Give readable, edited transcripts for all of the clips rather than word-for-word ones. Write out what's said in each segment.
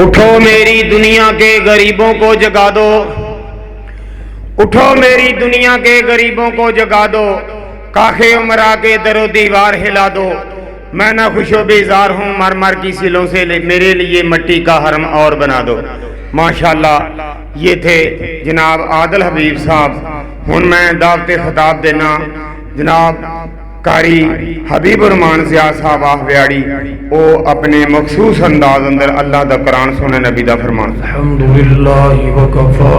اٹھو میری دنیا کے غریبوں کو جگا دو، اٹھو میری دنیا کے غریبوں کو جگا دو، کاخے عمرہ کے در و دیوار ہلا دو، میں نہ خوش و بیزار ہوں، مر مر کی سلوں سے میرے لیے مٹی کا حرم اور بنا دو۔ ماشاءاللہ یہ تھے جناب عادل حبیب صاحب۔ ہن میں دعوت خطاب دینا جناب قاری حبیب الرحمان ضیاء صاحب آہویاڑی، او اپنے مخصوص انداز اندر اللہ دا قرآن سنے نبی دا فرمان۔ الحمدللہ وکفا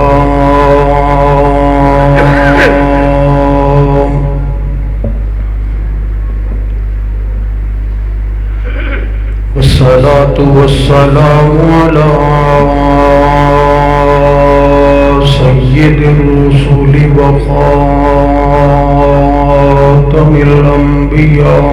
والصلاة والسلام علی سید الرسول وخاتم الانبیاء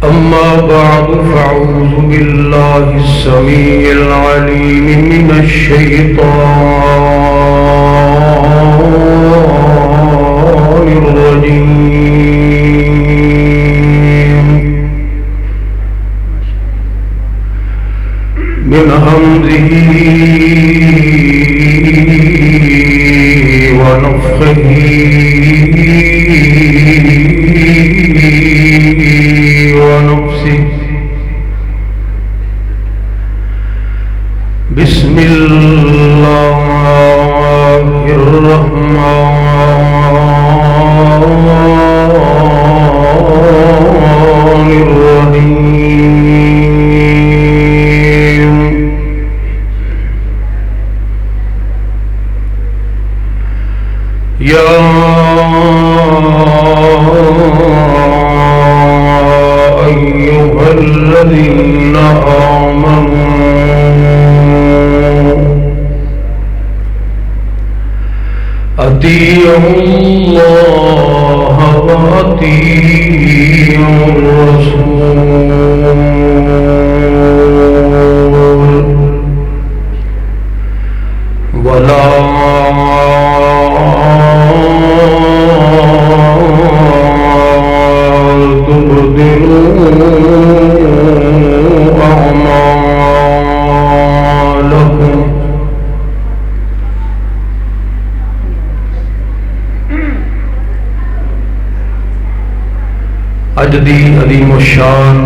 اما بعد فاعوذ باللہ السمیع العلیم من الشیطان الرجیم من حمزه ونفخه ونفسه بسم الله الرحمن الرحيم يا أيها الذين آمنوا أطيعوا الله وأطيعوا الرسول ولا اجدی عظیم الشان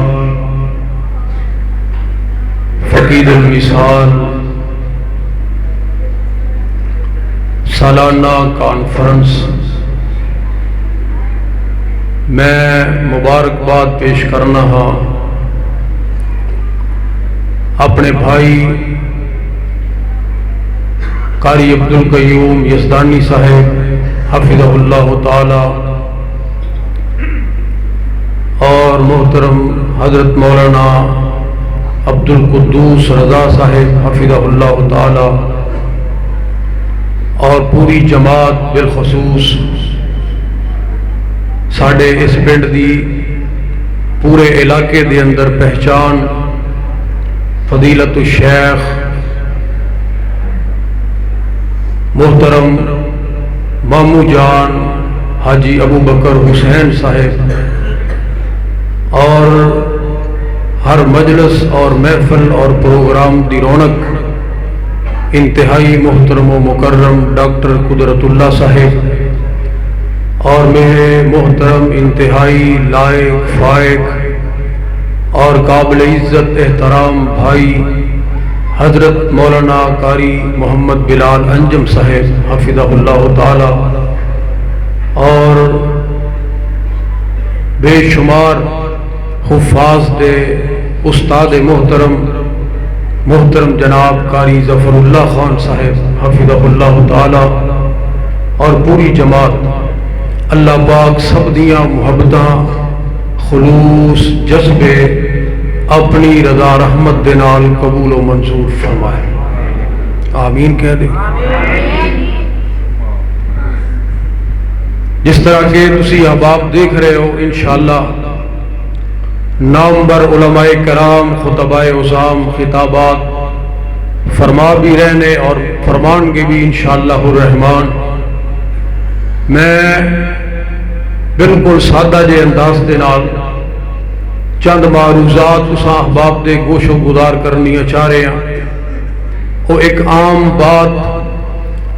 فقید المثال سالانہ کانفرنس میں مبارکباد پیش کرنا ہاں اپنے بھائی قاری عبدالقیوم یزدانی صاحب حفظہ اللہ تعالی اور محترم حضرت مولانا عبدالقدوس رضا صاحب حفظہ اللہ تعالی اور پوری جماعت بالخصوص ساڑھے اس پنڈ دی پورے علاقے دے اندر پہچان فضیلت الشیخ محترم مامو جان حاجی ابو بکر حسین صاحب اور ہر مجلس اور محفل اور پروگرام دی رونق انتہائی محترم و مکرم ڈاکٹر قدرت اللہ صاحب اور میرے محترم انتہائی لائق فائق اور قابل عزت احترام بھائی حضرت مولانا قاری محمد بلال انجم صاحب حفظہ اللہ تعالی اور بے شمار حفاظ دے استاد محترم جناب قاری ظفر اللہ خان صاحب حفظہ اللہ تعالی اور پوری جماعت، اللہ پاک سب دیاں محبتاں خلوص جذبے اپنی رضا رحمت دے نال قبول و منظور فرمائے، آمین کہہ دے۔ جس طرح کہ تسی احباب دیکھ رہے ہو انشاءاللہ نامور علماء کرام خطباء عظام خطابات فرما بھی رہنے اور فرمان گے بھی انشاءاللہ الرحمن۔ میں بالکل سادہ جے انداز دے نال چند معروضات تساں احباب دے گوش و گزار کرنی چاہ رہے ہیں۔ وہ ایک عام بات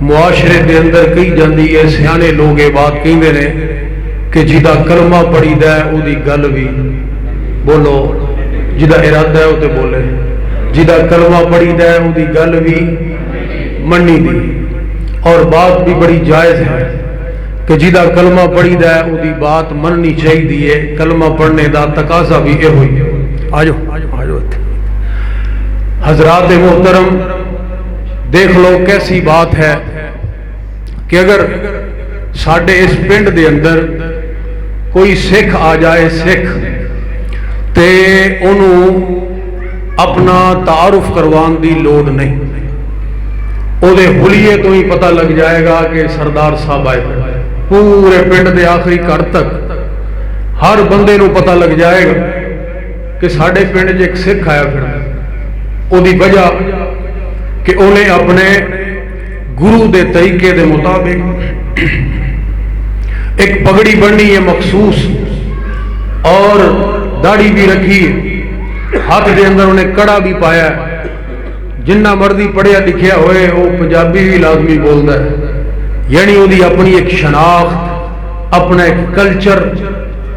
معاشرے دے اندر کہی جاندی ہے، سیانے لوگ یہ بات کہندے نے کہ جدا کلمہ پڑھی دا ہے او دی گل بھی بولو، جدا ارادہ ہے او تے بولے، جدا کلمہ پڑھی دا ہے او دی گل بھی منی دی، اور بات بھی بڑی جائز ہے کہ جدا کلمہ پڑھی دا ہے او دی بات مننی چاہیے ہے، کلمہ پڑھنے دا تقاضا بھی یہ ہوئی ہے۔ آجو آجو حضرات محترم، دیکھ لو کیسی بات ہے کہ اگر ساڈے اس پنڈ دے اندر کوئی سکھ آ جائے، سکھ تے انہوں اپنا تعارف کروان دی لوڑ نہیں، او دے حلیے تو ہی پتہ لگ جائے گا کہ سردار صاحب آئے، پورے پنڈ دے آخری گھر تک ہر بندے نو پتہ لگ جائے گا کہ ساڈے پنڈ ایک سکھ آیا پھر او دی وجہ کہ انہیں اپنے گرو دے طریقے دے مطابق ایک پگڑی بننی ہے مخصوص، اور داڑھی بھی رکھی ہے، ہاتھ دے اندر انہیں کڑا بھی پایا ہے، جنہ مرضی پڑھیا لکھیا ہوئے وہ پنجابی بھی لازمی بولتا ہے، یعنی وہ دی اپنی ایک شناخت، اپنا ایک کلچر،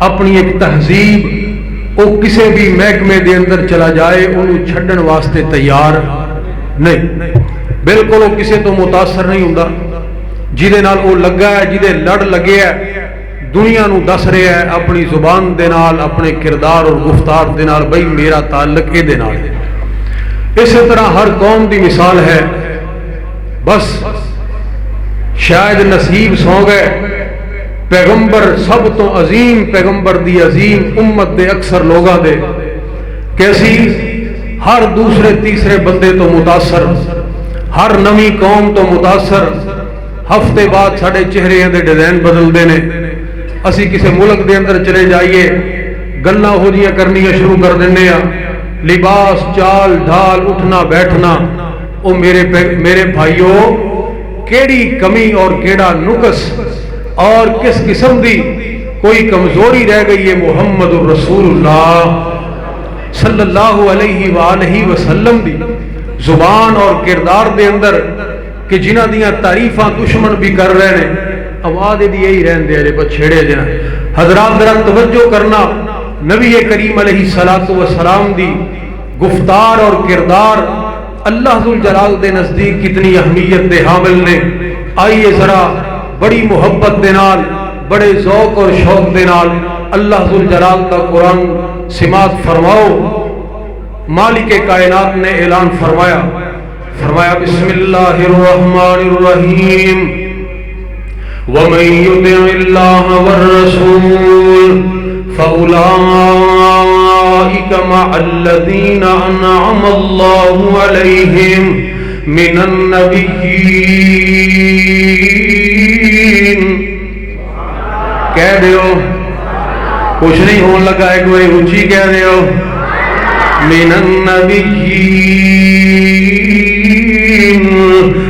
اپنی ایک تہذیب، وہ کسی بھی محکمے دے اندر چلا جائے انہوں چھڈن واسطے تیار نہیں، بالکل وہ کسی تو متاثر نہیں ہوندا، جہدے نال وہ لگا ہے، جہدے لڑ لگے ہے، دنیا نو دس رہے ہے اپنی زبان دے نال، اپنے کردار اور گفتار دے نال، بھئی میرا تعلق اے دے نال ہے۔ اسی طرح ہر قوم دی مثال ہے، بس شاید نصیب سو گئے پیغمبر سب تو عظیم پیغمبر دی عظیم امت دے اکثر لوگاں دے کیسی ہر دوسرے تیسرے بندے تو متاثر، ہر نویں قوم تو متاثر، ہفتے بعد ساڑے چہرے دے ڈیزائن بدل دینے، اسی کسی ملک دے اندر چلے جائیے گلاں ہو جیاں کرنیاں شروع کر دینے ہیں، لباس چال ڈھال اٹھنا بیٹھنا، او میرے بھائیوں کیڑی کمی اور کیڑا نقص اور کس قسم دی کوئی کمزوری رہ گئی ہے محمد الرسول اللہ صلی اللہ علیہ وآلہ وسلم دی زبان اور کردار دے اندر کہ جنہ دیاں تعریفاں دشمن بھی کر رہے ہیں، آواز دی یہی رہن دے جے بچھڑے جنا۔ حضرات ذرا توجہ کرنا، نبی کریم علیہ السلام دی گفتار اور کردار اللہ ذوالجلال دے نزدیک کتنی اہمیت دے حامل نے۔ آئیے ذرا بڑی محبت دے نال، بڑے ذوق اور شوق دے نال اللہ ذوالجلال کا قرآن سماعت فرماؤ۔ مالک کائنات نے اعلان فرمایا بسم اللہ الرحمن الرحیم وَمَن يُطِعِ اللَّهَ وَالرَّسُولَ فَأُولَئِكَ مَعَ الَّذِينَ أَنْعَمَ اللَّهُ عَلَيْهِمْ مِنَ النَّبِيِّينَ۔ کہہ دیو، کچھ نہیں ہون لگا، ایک بڑی اونچی کہہ دیو، من النبیین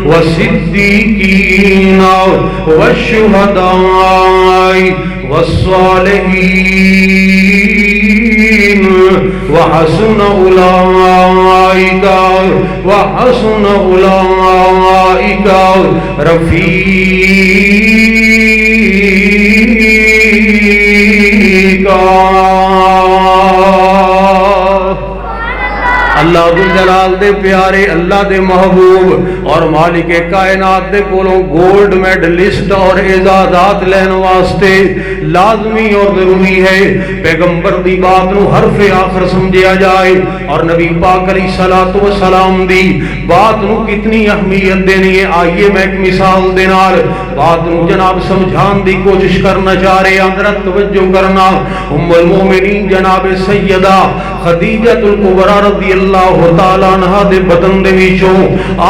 والصدیقین والشہداء والصالحین وحسن اولئک رفیقا۔ اللہ ذوالجلال دے پیارے، اللہ دے محبوب اور مالک کائنات دے کولوں گولڈ میڈلسٹ اور اعزازات لین واسطے لازمی اور ضروری ہے پیغمبر دی بات نو حرف آخر سمجھیا جائے، اور نبی پاک علیہ السلام دی بات نو کتنی اہمیت دینی ہے۔ آئیے میں ایک مثال دے نال بات نو جناب سمجھان دی کوشش کرنا چاہ رہے ہیں۔ حضرت توجہ کرنا، ام المومنین جناب سیدہ خدیجہ الکبریٰ رضی اللہ تعالی عنہا دے بدن دے وچوں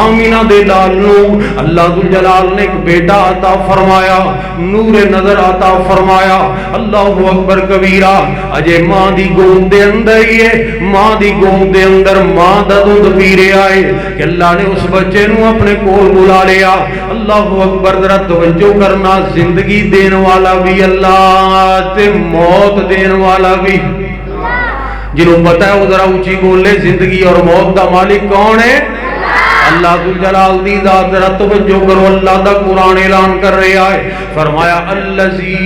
آمینہ دے لال نو اللہ ذوالجلال نے ایک بیٹا عطا فرمایا، نور نظر عطا فرمایا۔ اللہ اکبر کبیرہ، اجے ماں دی گود دے اندر ہی ہے، ماں دی گود دے اندر ماں دا دودھ پی رہا ہے کہ اللہ نے اس بچے نو اپنے کول بلا لیا۔ اللہ اکبر، ذرا توجہ کرنا، زندگی دین والا بھی اللہ تے موت دین والا بھی۔ جنہوں پتہ ہے وہ ذرا اونچی بولے، زندگی اور موت دا مالک کون ہے؟ اللہ ذوالجلال دی ذات۔ ذرا توجہ کرو، اللہ دا قرآن اعلان کر رہا ہے، فرمایا الذی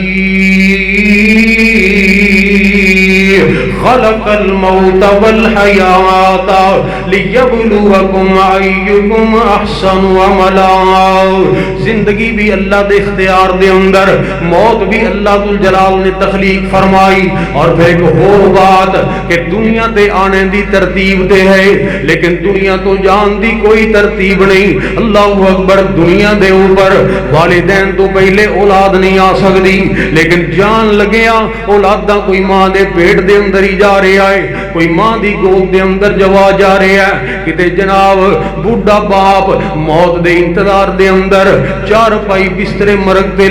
خلق الموت والحیات لیبلوکم ایکم احسن عملا۔ زندگی بھی اللہ دے اختیار دے اندر، موت بھی اللہ ذوالجلال نے تخلیق فرمائی۔ اور پھر ایک اور بات کہ دنیا تے آنے دی ترتیب تے ہے، لیکن دنیا تو جان دی کوئی ترتیب نہیں۔ اللہ اکبر، دنیا دے اوپر والدین تو پہلے اولاد نہیں آ سکتی، لیکن جان لگیا اولاداں کوئی ماں دے پیٹ دے اندر ہی جا رہا ہے، کوئی ماں دی گود دے اندر جوا جا رہا ہے۔ کتے جناب بوڑھا باپ موت دے انتظار دے اندر چار پائی بسترے مرگ تے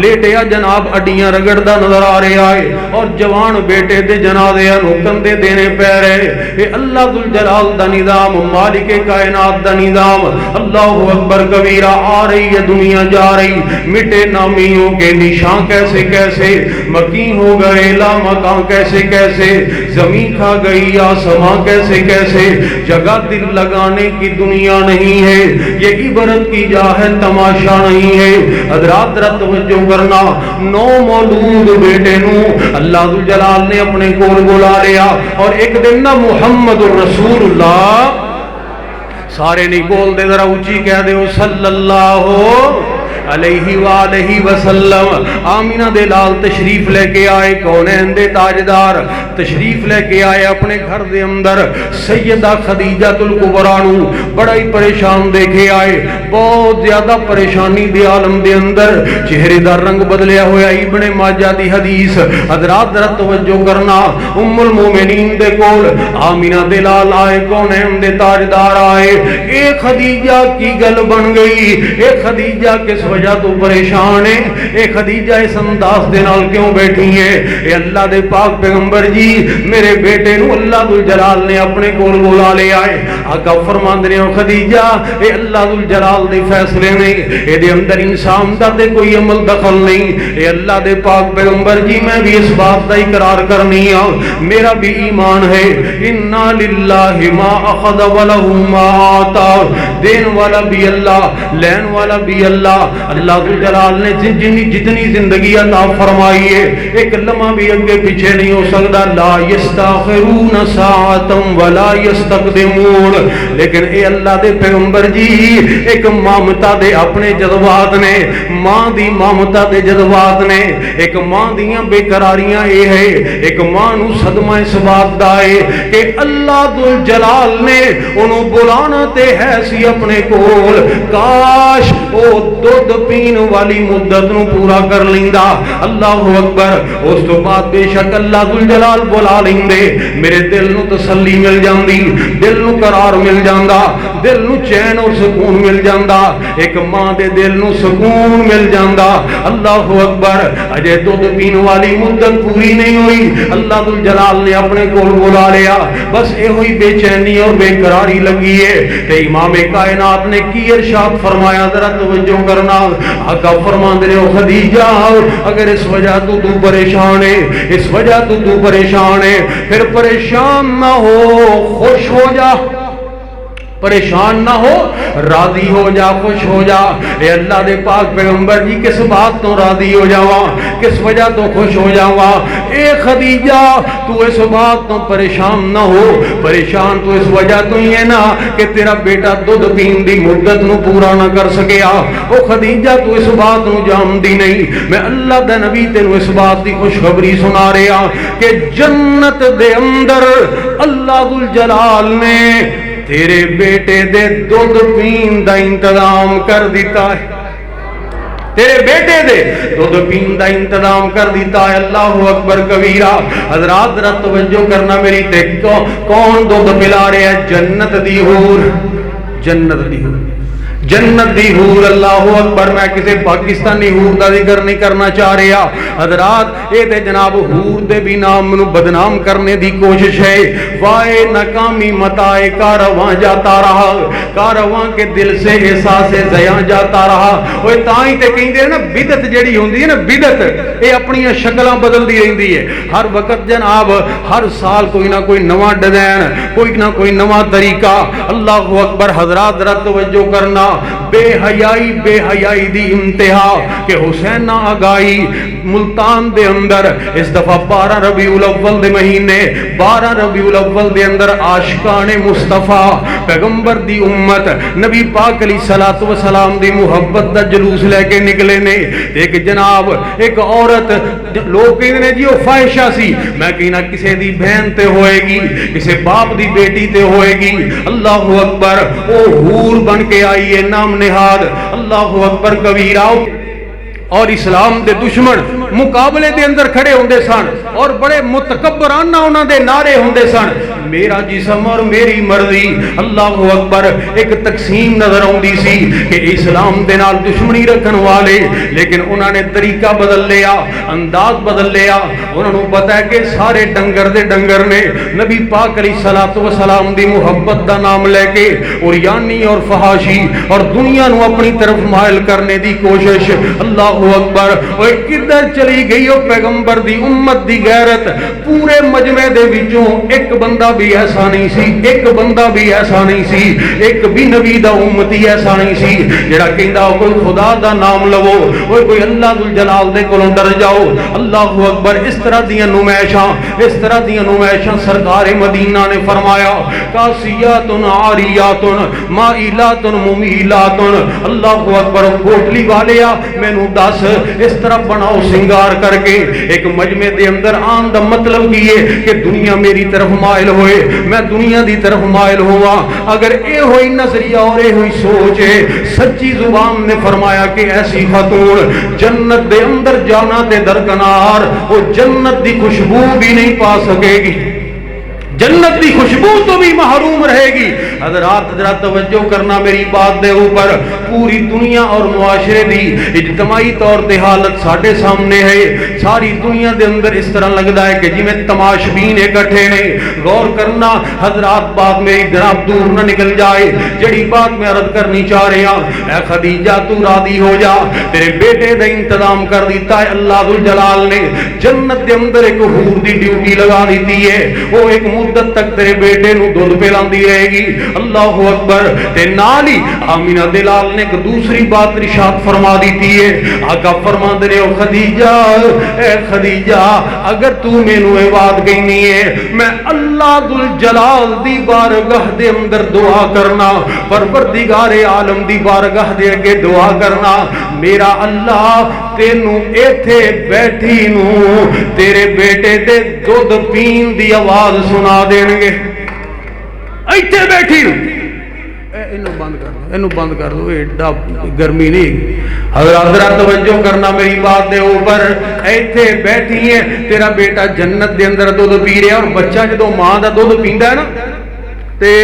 لیٹیا جناب اڈیاں رگڑدا نظر آ رہا ہے، اور جوان بیٹے دے جنازے نو کندے دینے پے رہے۔ اے اللہ ذوالجلال دا نظام، مالک کائنات دا نظام۔ اللہ اکبر کبیرہ، آ رہی ہے دنیا جا رہی، مٹے نامیوں کے نشان کیسے کیسے، مکین ہو گئے لا مکان کیسے کیسے، زمین کھا گئی آسمان کیسے کیسے۔ جگہ دل لگانے کی دنیا نہیں ہے، یہ عبرت کی جا ہے، تماشا نہیں ہے۔ حضرات ذرا توجہ کرنا، نو مولود بیٹے نو اللہ ذوالجلال نے اپنے کول بلا لیا، اور ایک دن نہ محمد الرسول اللہ، سارے نہیں بول دے، ذرا اونچی کہہ دے صلی اللہ علیہ وآلہ وسلم۔ آمینہ دے لال تشریف لے کے آئے، کونین دے تاجدار تشریف لے کے آئے اپنے گھر دے اندر۔ سیدہ خدیجہ الکبریٰ نو بڑا ہی پریشان دیکھے آئے، بہت زیادہ پریشانی دے عالم دے اندر، چہرے دا رنگ بدلیا ہویا۔ ابن ماجہ دی حدیث، حضرات ذرا توجہ کرنا، ام المومنین دے کول آمینہ دے لال آئے، کونین دے تاجدار آئے۔ اے خدیجہ کی گل بن گئی، اے خدیجہ کس وجہ تو پریشان ہے، اے خدیجہ اس انداز دے نال کیوں بیٹھی ہے؟ اے اللہ دے پاک پیغمبر جی، میرے بیٹے نو اللہ ذوالجلال نے اپنے کول بلا لے آئے۔ آقا فرماندے نے خدیجہ، اے اللہ ذوالجلال دے فیصلے نہیں، اے دے اندر انسان دا تے کوئی عمل دخل نہیں۔ اے اللہ دے پاک پیغمبر جی، میں بھی اس بات دا اقرار کرنی ہوں، میرا بھی ایمان ہے، انا للہ ما اخذ ولہ ما آتا، دین والا بھی اللہ، لین والا بھی اللہ۔ اللہ ذوالجلال نے جتنی زندگی عطا فرمائی ہے، ایک لمحہ بھی اگے پیچھے نہیں ہو سکتا۔ لا یستاخرون ساعتا ولا یستقدمون۔ لیکن اے اللہ دے پیغمبر جی، ایک مامتا دے اپنے جذبات نے، ماں دی مامتا دے جذبات نے، ایک ماں دیاں بے قراریاں اے ہے، ایک ماں نو صدمہ اس بات دا ہے کہ اللہ ذوالجلال نے انہوں بلانا تے ہے سی اپنے کول، کاش او دودھ پین والی مدت نو پورا کر لیندا۔ اللہ اکبر، اس تو بعد بے شک اللہ ذوالجلال بلا لیندے، میرے دل نو تسلی مل جاندی، دل نو قرار مل جاندا، دل نو چین اور سکون مل جاندا، ایک ماں دے دل نو سکون مل جاندا۔ اللہ اکبر، اجے دودھ پین والی مدت پوری نہیں ہوئی، اللہ ذوالجلال نے اپنے کول بلا لیا، بس اے ہوئی بے چینی اور بے قراری لگی ہے۔ تے امام کائنات نے کی ارشاد فرمایا، ذرا توجہ کرنا۔ آقا فرماندے نے خدیجہ، اگر اس وجہ تو پریشان ہے، اس وجہ تو پریشان ہے، پھر پریشان نہ ہو، خوش ہو جا، پریشان نہ ہو، راضی ہو جا، خوش ہو جا۔ اے اللہ دے پاک پیغمبر جی، کس بات تو راضی ہو جاواں، کس وجہ تو خوش ہو جاواں؟ اے خدیجہ، تو اس بات تو پریشان نہ ہو، پریشان تو اس وجہ تو ہی ہے نا کہ تیرا بیٹا دودھ پین دی مدت نو پورا نہ کر سکیا۔ او خدیجہ، تو اس بات نو جاندی نہیں، میں اللہ دا نبی تینو اس بات دی خوشخبری سنا رہا کہ جنت دے اندر اللہ ذوالجلال نے تیرے بیٹے دے دودھ پین دا انتظام کر دیتا ہے۔ تیرے بیٹے دے دودھ پین دا انتظام کر دیتا ہے. اللہ اکبر کبیرہ. حضرات ذرا توجہ کرنا میری تے کون دودھ پلا رہے ہیں؟ جنت دی حور. جنت دی حور. جنت دی حور. اللہ اکبر. میں کسی پاکستانی حور دا ذکر نہیں کرنا چاہ رہا حضرات. اے تے جناب حور دے بھی نام نو بدنام کرنے دی کوشش ہے. وائے ناکامی متائے کارواں جاتا رہا, کارواں کے دل سے احساس زیاں جاتا رہا. اوے تاں ہی تے کہندے نا بدعت جڑی ہوندی ہے نا, بدعت اے اپنی شکلاں بدلدی رہندی ہے ہر وقت جناب. ہر سال کوئی نہ کوئی نواں ڈیزائن, کوئی نہ کوئی نواں طریقہ. اللہ اکبر. حضرات ذرا توجہ کرنا. بے حیائی, بے حیائی دی انتہا کہ حسین آگائی ملتان دے اندر اس دفعہ 12 ربیع الاول دے مہینے 12 ربیع الاول دے اندر عاشقان مصطفیٰ پیغمبر دی امت نبی پاک علیہ الصلوۃ والسلام دی محبت دا جلوس لے کے نکلے نے. ایک جناب ایک عورت, لوگ کہندے نے جی وہ فاحشہ سی, میں کہنا کسے دی بہن تے ہوئے گی, کسے باپ دی بیٹی تے ہوئے گی. اللہ اکبر. او حور بن کے آئی ہے نام نہاد. اللہ اکبر کبیرہ. اور اسلام دے دشمن مقابلے دے اندر کھڑے ہوندے سن اور بڑے متکبرانہ انہاں دے نعرے ہوندے سن, میرا جسم اور میری مرضی. اللہ اکبر. ایک تقسیم نظر آندی سی کہ اسلام دے نال دشمنی رکھن والے, لیکن انہاں نے طریقہ بدل لیا, انداز بدل لیا. انہاں نوں پتہ ہے کہ سارے ڈنگر دے ڈنگر نے نبی پاک علیہ الصلوۃ والسلام دی محبت دا نام لے کے اوریانی اور فحاشی اور دنیا نو اپنی طرف مائل کرنے دی کوشش. اللہ اکبر. اوے کدھر چلی گئی او پیغمبر دی امت دی غیرت؟ پورے مجمع دے وچوں ایک بندہ بھی ایسا نہیں سی, ایک بندہ بھی ایسا نہیں سی, ایک بھی نبی دا امتی ایسا نہیں سی جڑا کہندا کوئی خدا دا نام لو, کوئی اللہ ذل جلال دے کولوں ڈر جاؤ. اللہ اکبر. اس طرح دیاں نمائشاں, اس طرح دیاں نمائشاں سرکار مدینہ نے فرمایا کاسیات عاریات مائلات ممیلات. اللہ اکبر. کوٹلی والیا مینوں دس اس طرح بناؤ سنگار کر کے. ایک مجمع دے اندر آن دا مطلب یہ ہے کہ دنیا میری طرف مائل ہوئے, میں دنیا دی طرف مائل ہوا. اگر اے ہوئی نظریہ اور اے ہوئی سوچ ہے, سچی زبان نے فرمایا کہ ایسی خاتون جنت دے اندر جانا تے درکنار وہ جنت دی خوشبو بھی نہیں پا سکے گی, جنت دی خوشبو تو بھی محروم رہے گی. حضرات ذرا توجہ کرنا میری بات دے اوپر. پوری دنیا اور معاشرے دی اجتماعی طور تے حالت ساڈے سامنے ہے. ساری دنیا دے اندر اس طرح لگدا ہے کہ جی میں تماشبین اکٹھے نے. غور کرنا حضرات, بات میری جناب دور نہ نکل جائے. جڑی بات میں عرض کرنی چاہ رہا, اے خدیجہ تو راضی ہو جا, تیرے بیٹے دا انتظام کر دیتا ہے اللہ ذل جلال نے. جنت دے اندر ایک حور دی ڈیوٹی لگا دیتی ہے, وہ ایک مدت تک تیرے بیٹے نو دودھ پلاندی رہے گی. اللہ اکبر. تے نال ہی آمینہ دلال نے ایک دوسری بات ارشاد فرما دیتی ہے. آقا فرماندے نے, او خدیجہ, اے خدیجہ اگر تو مینوں اے بات کہنی ہے, میں اللہ ذل جلال دی بارگاہ دے اندر دعا کرنا, پروردگار عالم دی بارگاہ دے اگے دعا کرنا, میرا اللہ تینوں ایتھے بیٹھی نو تیرے بیٹے دے دودھ پین دی آواز سنا دین گے. ایتھے بیٹھی نو اینو بند کر دو, اینو بند کر دو, ایڈا گرمی نہیں. حضرات ذرا توجہ کرنا میری بات دے اوپر. ایتھے بیٹھی ہے, تیرا بیٹا جنت دے اندر دودھ پی رہا, اور بچہ جدو ماں دا دودھ پیندا ہے نا تے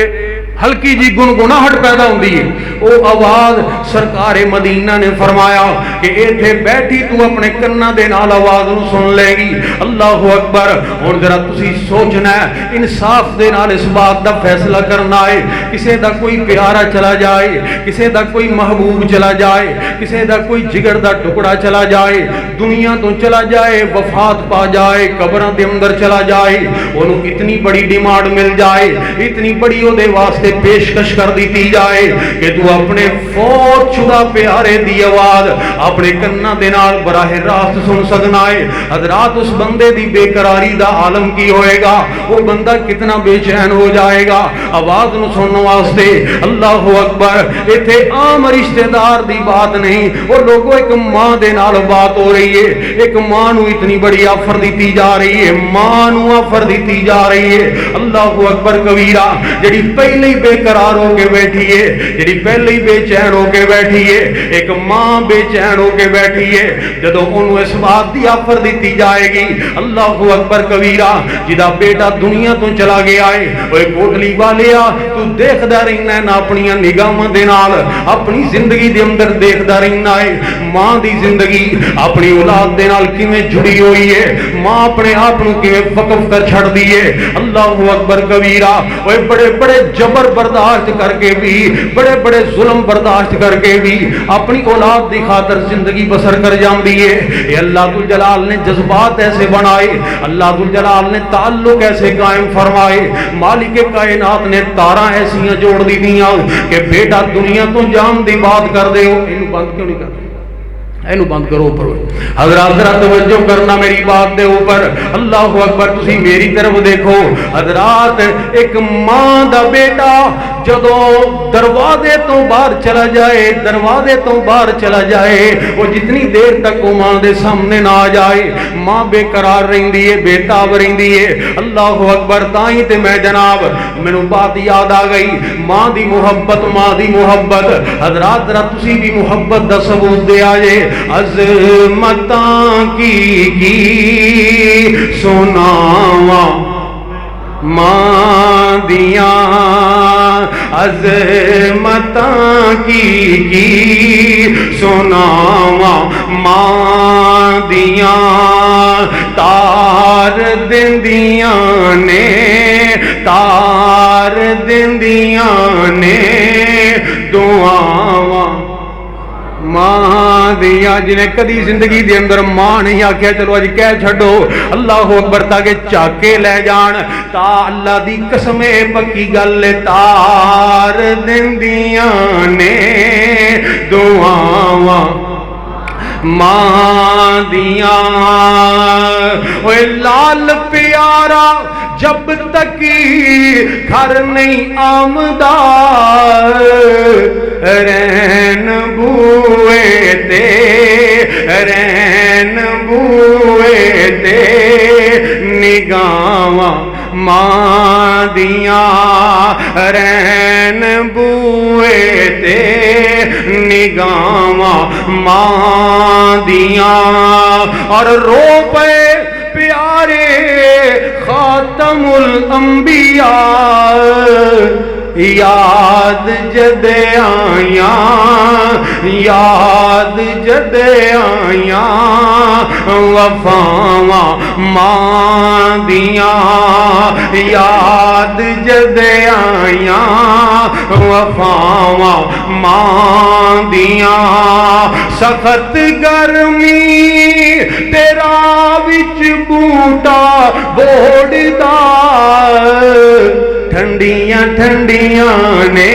ہلکی جی گنگناہٹ پیدا ہوندی ہے. وہ آواز سرکار مدینہ نے فرمایا کہ ایتھے بیٹھی تو اپنے کناں دے نال آواز نو سن لے گی. اللہ اکبر. ہن ذرا تسی سوچنا ہے, انصاف دے نال اس بات دا فیصلہ کرنا ہے. کسے دا کوئی پیارا چلا جائے, کسے دا کوئی محبوب چلا جائے, کسے دا کوئی جگر دا ٹکڑا چلا جائے, دنیا تو چلا جائے, وفات پا جائے, قبراں دے اندر چلا جائے, اونوں اتنی بڑی ڈیمانڈ مل جائے, اتنی بڑی او دے واسطے پیشکش کر دیتی جائے کہ تو اپنے فوت شدہ پیارے دی آواز اپنے کناں دے نال براہ راست سن سکنا ہے. حضرات اس بندے دی بے قراری دا عالم کی ہوئے گا, وہ بندہ کتنا بے چین ہو جائے گا آواز نو سننے واسطے. اللہ اکبر. ایتھے عام رشتہ دار دی بات نہیں, اور لوگوں ایک ماں دے نال بات ہو رہی ہے. ایک ماں نو اتنی بڑی آفر دیتی جا رہی ہے, ماں نو آفر دیتی جا رہی ہے. اللہ اکبر کبیرہ. جڑی پہلے بے قرار ہو کے بیٹھی ہے, جڑی پہلے پہلے ہی بے چین ہو کے بیٹھی ہے، ایک ماں بے چین ہو کے بیٹھی ہے جدوں انہوں اس بات دی آفر دیتی جائے گی اللہ اکبر کبیرہ جدا بیٹا دنیا تو چلا گیا ہے، اوے کوٹلی والیا تو دیکھدا رہنا ہے نہ اپنی نگاہاں دے نال اپنی زندگی دے اندر دیکھدا رہنا ہے ماں دی زندگی اپنی اولاد دے نال کیویں جڑی ہوئی ہے، ماں اپنے آپ نو کیویں وقف کر چھڑ دی ہے اللہ اکبر کبیرہ، اوے بڑے بڑے جبر برداشت کر کے بھی بڑے بڑے ظلم برداشت کر کے بھی اپنی اولاد دی خاطر زندگی بسر کر جاندی ہے۔ اے اللہ ذوالجلال نے جذبات ایسے بنائے، اللہ ذوالجلال نے تعلق ایسے قائم فرمائے، مالک کائنات نے تاراں ایسیاں جوڑ دی دیاں کہ بیٹا دنیا تو جان دی بات کر دے ہو اینو بند کیوں نہیں کرتے، اینو بند کرو اوپر حضرات ذرا توجہ کرنا میری بات دے اوپر اللہ اکبر تسی میری طرف دیکھو حضرات ایک ماں دا بیٹا جدوں دروازے تو باہر چلا جائے دروازے تو باہر چلا جائے وہ جتنی دیر تک وہ ماں دے سامنے نہ آ جائے ماں بے قرار رہندی ہے بے تاب رہندی ہے اللہ اکبر تائیں تے میں جناب مینوں بات یاد آ گئی ماں دی محبت حضرات ذرا تسی بھی محبت دا ثبوت دے آجے عظمتاں کی سناواں ماں دیاں عظمتاں کی سناواں ماں دیاں تار دندیاں نے دعاواں ماں دیا جنہیں کدی زندگی دے اندر ماں نہیں آکھیا چلو اج کہہ چھڈو اللہ اکبر تاکہ چاکے لے جان تا اللہ دی قسم پکی گل تار دندیاں نے دعاواں ماں دیاں اوے لال پیارا جب تک گھر نہیں آمدا رین بوئے تے نگاواں ماں دیاں رین بوئے تے نگاواں ماں دیاں اور رو پے پیارے خاتم الانبیاء یاد جد آیاں وفاواں ماں دیاں یاد جد آیاں وفاواں ماں دیاں سخت گرمی تیرا وچ بوٹا بوڑدا ٹھنڈیاں نے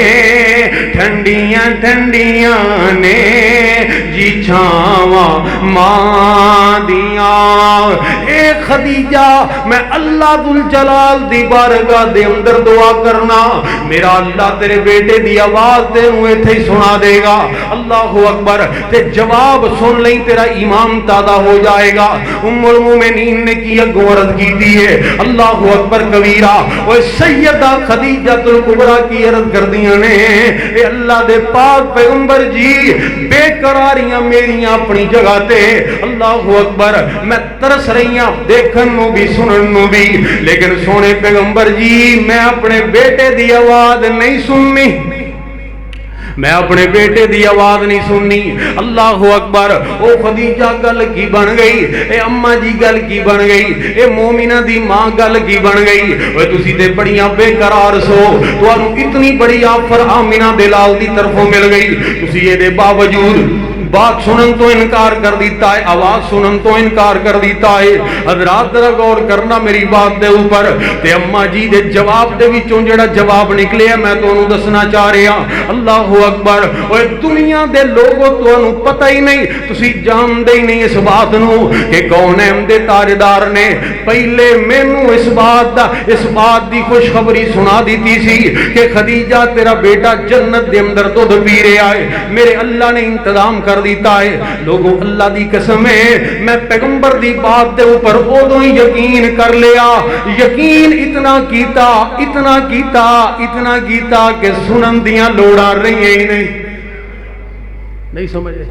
جی چھاواں ماں دیاں اے خدیجہ میں اللہ ذوالجلال دی بارگاہ دے اندر دعا کرنا میرا اللہ تیرے بیٹے دی آواز تینوں ایتھے ہی سنا دے گا اللہ اکبر تے جواب سن لیں تیرا ایمان تازہ ہو جائے گا ام المومنین نے کی اگوں عرض کی ہے اللہ اکبر کبیرہ اوے سیدہ خدیجہ الکبریٰ کی عرض کر دیاں نے اے اللہ دے پاک پیغمبر جی بے قراریاں میریاں اپنی جگہ تے اللہ اکبر میں ترس رہیاں دیکھن نو بھی سنن نو بھی لیکن سونے پیغمبر جی میں اپنے بیٹے دی آواز نہیں سننی میں اپنے بیٹے دی آواز نہیں سننی اللہ اکبر او خدیجہ گل کی بن گئی اے اماں جی گل کی بن گئی اے مومنہ دی ماں گل کی بن گئی اے تسی تے بڑیاں بے قرار سو تانوں اتنی بڑی آفر آمنہ دلال دی طرفوں مل گئی تسی اے دے باوجود بات سنن تو انکار کر دیتا ہے آواز سنن تو انکار کر دیتا ہے حضرات ذرا غور کرنا میری بات دے اوپر تے اماں جی دے جواب دے وچوں جڑا جواب نکلیا میں تانوں دسنا چاہ رہا اللہ اکبر اوے دنیا دے لوگوں تانوں پتہ ہی نہیں تسی جاندے ہی نہیں اس بات نو کہ کونین دے تاجدار نے پہلے مینوں اس بات دی خوشخبری سنا دیتی سی کہ خدیجہ تیرا بیٹا جنت دے اندر دودھ پی رہا ہے میرے اللہ نے انتظام کر دیتا ہے۔ لوگوں اللہ دی قسم ہے میں پیغمبر دی بات دے اوپر ادوں ہی یقین کر لیا، یقین اتنا کیتا اتنا کیتا اتنا کیتا کہ سنن دیاں لوڑاں رہی ہی نہیں سمجھے۔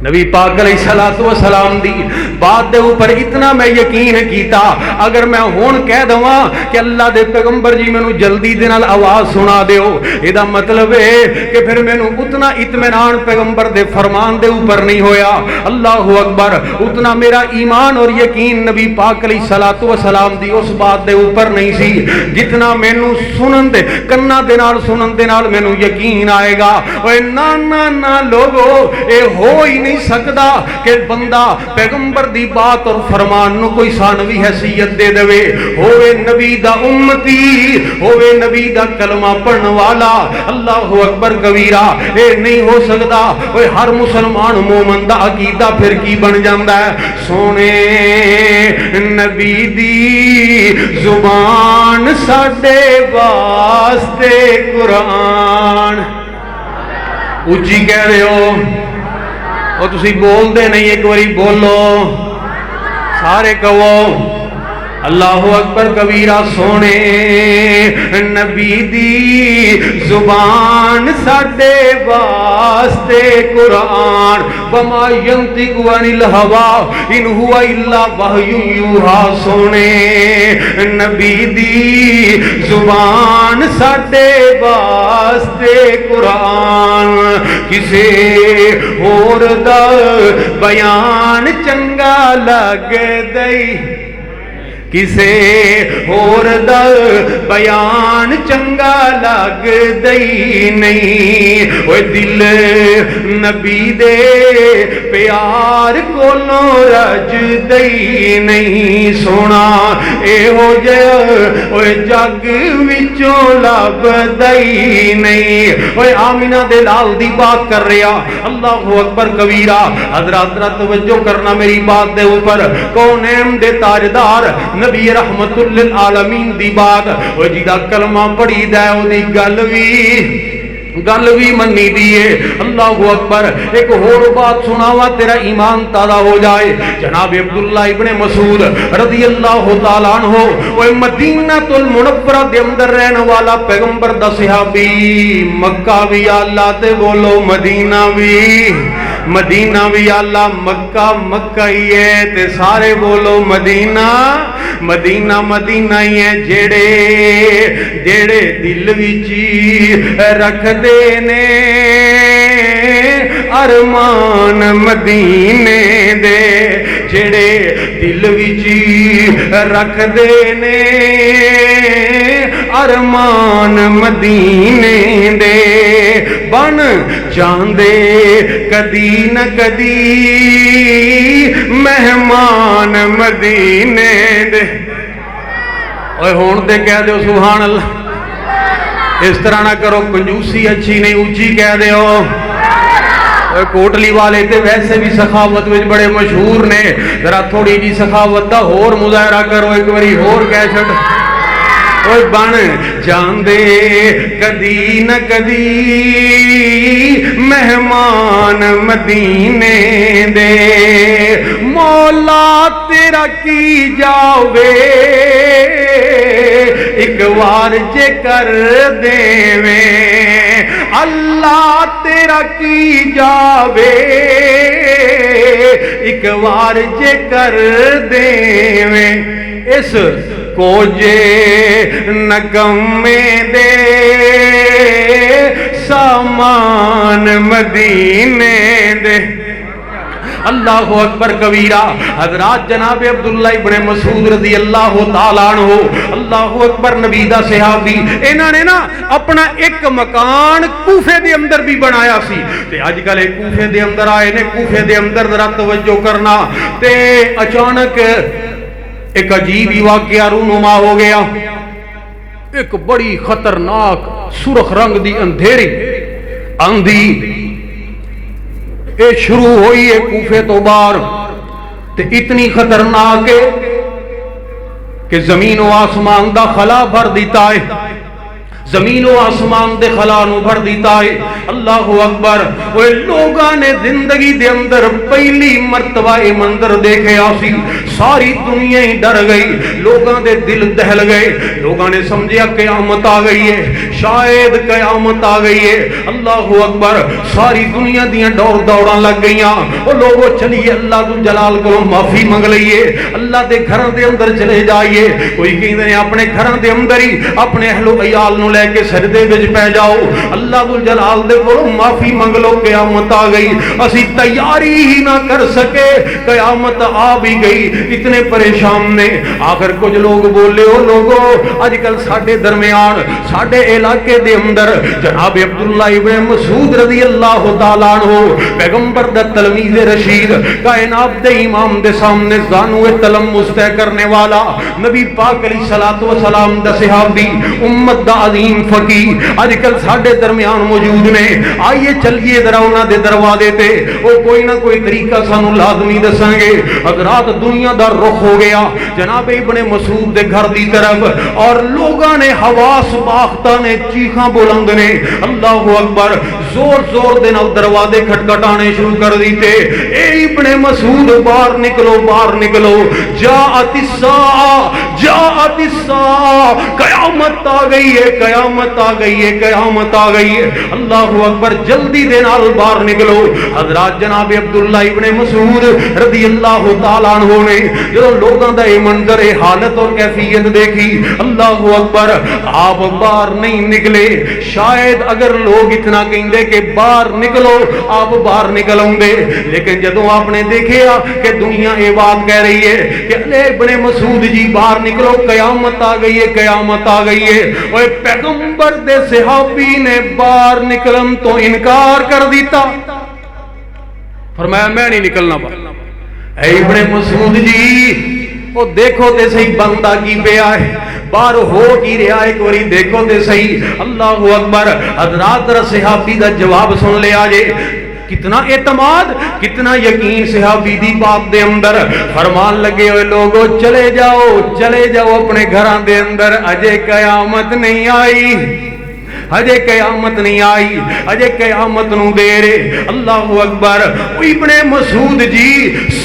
نبی پاک علیہ الصلوۃ والسلام دی بات دے اوپر اتنا میں یقین کیتا، اگر میں ہون کہہ دواں کہ اللہ دے پیغمبر جی مینوں جلدی دے نال آواز سنا دیو، ایدا مطلب ہے کہ پھر مینوں اتنا اطمینان پیغمبر دے فرمان دے اوپر نہیں ہویا۔ اللہ اکبر، اتنا میرا ایمان اور یقین نبی پاک علیہ الصلوۃ والسلام دی اس بات دے اوپر نہیں سی جتنا مینوں سنن دے کنا دے نال سنن دے نال مینوں یقین آئے گا۔ اوے نا نا نا لوگو، اے ہو ہی نہیں سکدا کہ بندہ پیغمبر دی بات اور فرمان نو کوئی ثانوی حیثیت دے دے، ہوئے نبی دا امتی، ہوئے نبی دا کلمہ پڑھن والا۔ اللہ اکبر کبیرہ، اے نہیں ہو سکدا۔ اوے ہر مسلمان مومن دا عقیدہ پھر کی بن جاندا ہے؟ سونے نبی دی زبان ساڈے واسطے قرآن، اونچی کہہ رہے ہو اور تسی بول دے نہیں، ایک باری بولو سارے کہو اللہ اکبر کبیرہ۔ سونے نبی دی زبان ساڈے واسطے قرآن، وما ینطق عن الہوی ان ہوا الا وحی یوحی۔ سونے نبی دی زبان ساڈے واسطے قرآن، کسے ہور دا بیان چنگا لگ دئی، کسے ہور دا بیان چنگا لگ دئی نہیں۔ اوے دل نبی دے پیار کولوں رج دئی نہیں۔ سونا اے ہو جا اوے جگ وچوں لب دئی نہیں۔ اوے آمینہ دے لال دی بات کر رہا، اللہ اکبر کبیرہ۔ حضرات توجہ کرنا میری بات دے اوپر، کونین دے تاجدار نبی رحمت للعالمین دی بات، وہ جیدہ کلمہ پڑھی دے وہ دی گل بھی منی دیئے۔ اللہ اکبر۔ ایک اور بات سناوا تیرا ایمان تازہ ہو جائے۔ جناب عبداللہ ابن مسعود رضی اللہ تعالیٰ عنہ، وہ مدینہ المنورہ دے اندر رہنے والا پیغمبر دا صحابی، مکہ بھی اللہ تے بولو مدینہ بھی، مدینہ بھی اللہ، مکہ مکہ ہی ہے تے سارے بولو مدینہ مدینہ مدینہ ہی ہے۔ جیڑے دل وچ رکھ دینے ارمان مدینے دے، جیڑے دل وچ رکھ دینے ارمان مدینے دے، بن جاندے کدی نہ کدی مہمان مدینے دے۔ اوے ہون تے کہہ دیو سبحان اللہ۔ اس طرح نہ کرو، کنجوسی اچھی نہیں، اونچی کہہ دیو۔ کوٹلی والے تے ویسے بھی سخاوت وچ بڑے مشہور نے، ذرا تھوڑی جی سخاوت دا ہور مظاہرہ کرو، ایک باری ہور کہہ چھڈ۔ اوے بن جاندے کدی نہ کدی مہمان مدینے دے، مولا تیرا کی جاوے ایک وار جے کر دیویں، اللہ تیرا کی جاوے ایک وار جے کر دیویں، اس کو جے نکمے دے سامان مدینے دے۔ اللہ اکبر کبیرہ۔ حضرات جناب عبداللہ ابن مسعود رضی اللہ تعالیٰ عنہ، اللہ اکبر، نبی دا صحابی، انہوں نے نا اپنا ایک مکان کوفے دے اندر بھی بنایا سی، تے آج کل ایک کوفے دے اندر آئے نے، کوفے دے اندر ذرا توجہ کرنا، تے اچانک ایک عجیب ہی واقعہ رونما ہو گیا۔ ایک بڑی خطرناک سرخ رنگ دی اندھیری آندھی اے شروع ہوئی ہے کوفے تو باہر، تے اتنی خطرناک ہے کہ زمین و آسمان دا خلا بھر دیتا ہے، زمین و آسمان دے خلا نو بھر دیتا ہے۔ اللہ اکبر۔ وہ لوگاں نے زندگی دے اندر پہلی مرتبہ یہ منظر دیکھے آسی، ساری دنیا ہی ڈر گئی، لوگاں دے دل دہل گئے، لوگاں نے سمجھیا قیامت آ گئی ہے، شاید قیامت آ گئی ہے۔ اللہ اکبر۔ ساری دنیا دیاں دوڑاں لگ گئیاں۔ وہ لوگوں چلیے اللہ تو جلال کو معافی منگ لئیے، اللہ دے گھراں دے اندر چلے جائیے۔ کوئی کہندے نے اپنے گھراں دے اندر ہی اپنے اہل و عیال نو لے کے سجدے وچ پے جاؤ، اللہ تو جلال دے کولوں معافی منگ لو، قیامت آ گئی۔ اسی تیاری ہی نہ کر سکے، قیامت آ بھی گئی، اتنے پریشان نے۔ آخر کچھ لوگ بولے، او لوگو اج کل ساڈے درمیان ساڈے علاقے دے اندر جناب عبداللہ ابن مسعود رضی اللہ تعالیٰ عنہ پیغمبر دا تلمیذ رشید کائنات دے امام دے سامنے زانو تلمس طے کرنے والا نبی پاک علیہ الصلوۃ والسلام دا صحابی امت دا عظیم فقیہ اج کل ساڈے درمیان موجود نے۔ آئیے چلیے ذرا انہاں دے دروازے تے او کوئی نہ کوئی طریقہ سانو لازمی دساں گے۔ حضرات دنیا دا رخ ہو گیا جناب ابن مسعود دے گھر دی طرف، اور لوگاں نے حواس باختہ نے چیخاں بلند نے اللہ اکبر زور زور دے نال دروازے کھٹکھٹانے شروع کر دیتے۔ اے ابن مسعود باہر نکلو، باہر نکلو، جاءت الساعہ، جاءت الساعہ، قیامت آ گئی ہے، قیامت آ گئی ہے، قیامت آ گئی ہے۔ اللہ اکبر، جلدی دے نال باہر نکلو۔ حضرات جناب عبداللہ ابن مسعود رضی اللہ تعالیٰ عنہ نے جو لوگاں دا یہ منظر حالت اور کیفیت دیکھی، اللہ اکبر، آپ باہر نہیں نکلے۔ شاید اگر لوگ اتنا کہندے کہ باہر نکلو آپ باہر نکل آؤندے، لیکن جدوں آپ نے دیکھیا کہ دنیا یہ بات کہہ رہی ہے کہ اے ابن مسعود جی باہر نکلو، قیامت آ گئی ہے، قیامت آ گئی ہے، اور پیغمبر دے صحابی نے باہر نکلن تو انکار کر دیتا، فرمایا میں نہیں نکلنا باہر۔ اے ابن مسعود جی وہ دیکھو تے صحیح بندہ کی پیا ہے، باہر ہو کی رہا ایک واری دیکھو تے صحیح۔ اللہ اکبر۔ حضرات صحابی دا جواب سن لیا جے، کتنا اعتماد کتنا یقین صحابی دی بات دے اندر۔ فرمان لگے ہوئے لوگو چلے جاؤ، چلے جاؤ اپنے گھراں دے اندر، اجے قیامت نہیں آئی، اجے قیامت نہیں آئی، اجے قیامت نو دیر ہے۔ اللہ اکبر۔ ابن مسعود جی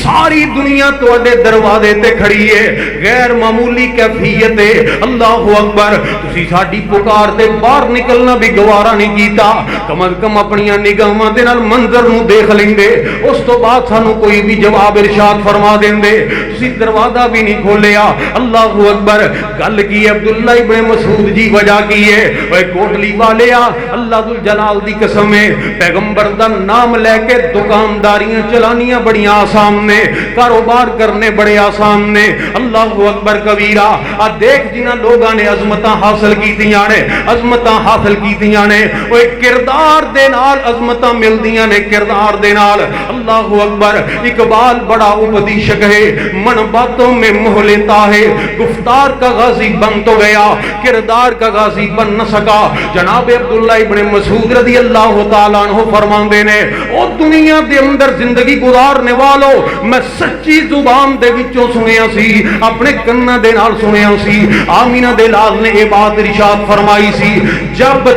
ساری دنیا تواڈے دروازے تے کھڑی ہے، غیر معمولی کیفیت ہے۔ اللہ اکبر۔ تسی ساڈی پکار تے باہر نکلنا بھی گوارا نہیں کیتا، کم از کم اپنی نگاہاں دے نال منظر نو دیکھ لیندے، اس تو بعد سانو کوئی بھی جواب ارشاد فرما دیندے، تسی دروازہ بھی نہیں کھولیا۔ اللہ اکبر۔ گل کی عبداللہ ابن مسعود جی وجہ کی ہے، اوے کوٹلی والیا اللہ ذو الجلال دی قسم ہے، پیغمبر دا نام لے کے دکانداریاں چلانیاں بڑی آسان نے، کاروبار کرنے بڑے آسان نے۔ اللہ اکبر کبیرہ۔ آ دیکھ جنہاں لوگاں نے عظمتاں حاصل کیتیاں نے، عظمتاں حاصل کیتیاں نے، وہ کردار دے نال عظمتاں ملدیاں نے، کردار دے نال۔ اللہ اکبر۔ اقبال بڑا اپدیشک ہے، من باتوں میں موہ لیتا ہے، گفتار کا غازی بن تو گیا، کردار کا غازی بن نہ سکا۔ جناب عبداللہ ابن مسعود رضی اللہ تعالیٰ عنہ فرماندے نے، او دنیا دے اندر زندگی گزارنے والو، میں سچی زبان دے وچوں سنیا سی، اپنے کناں دے نال سنیا سی، آمینہ دے لال نے یہ بات ارشاد فرمائی سی، جب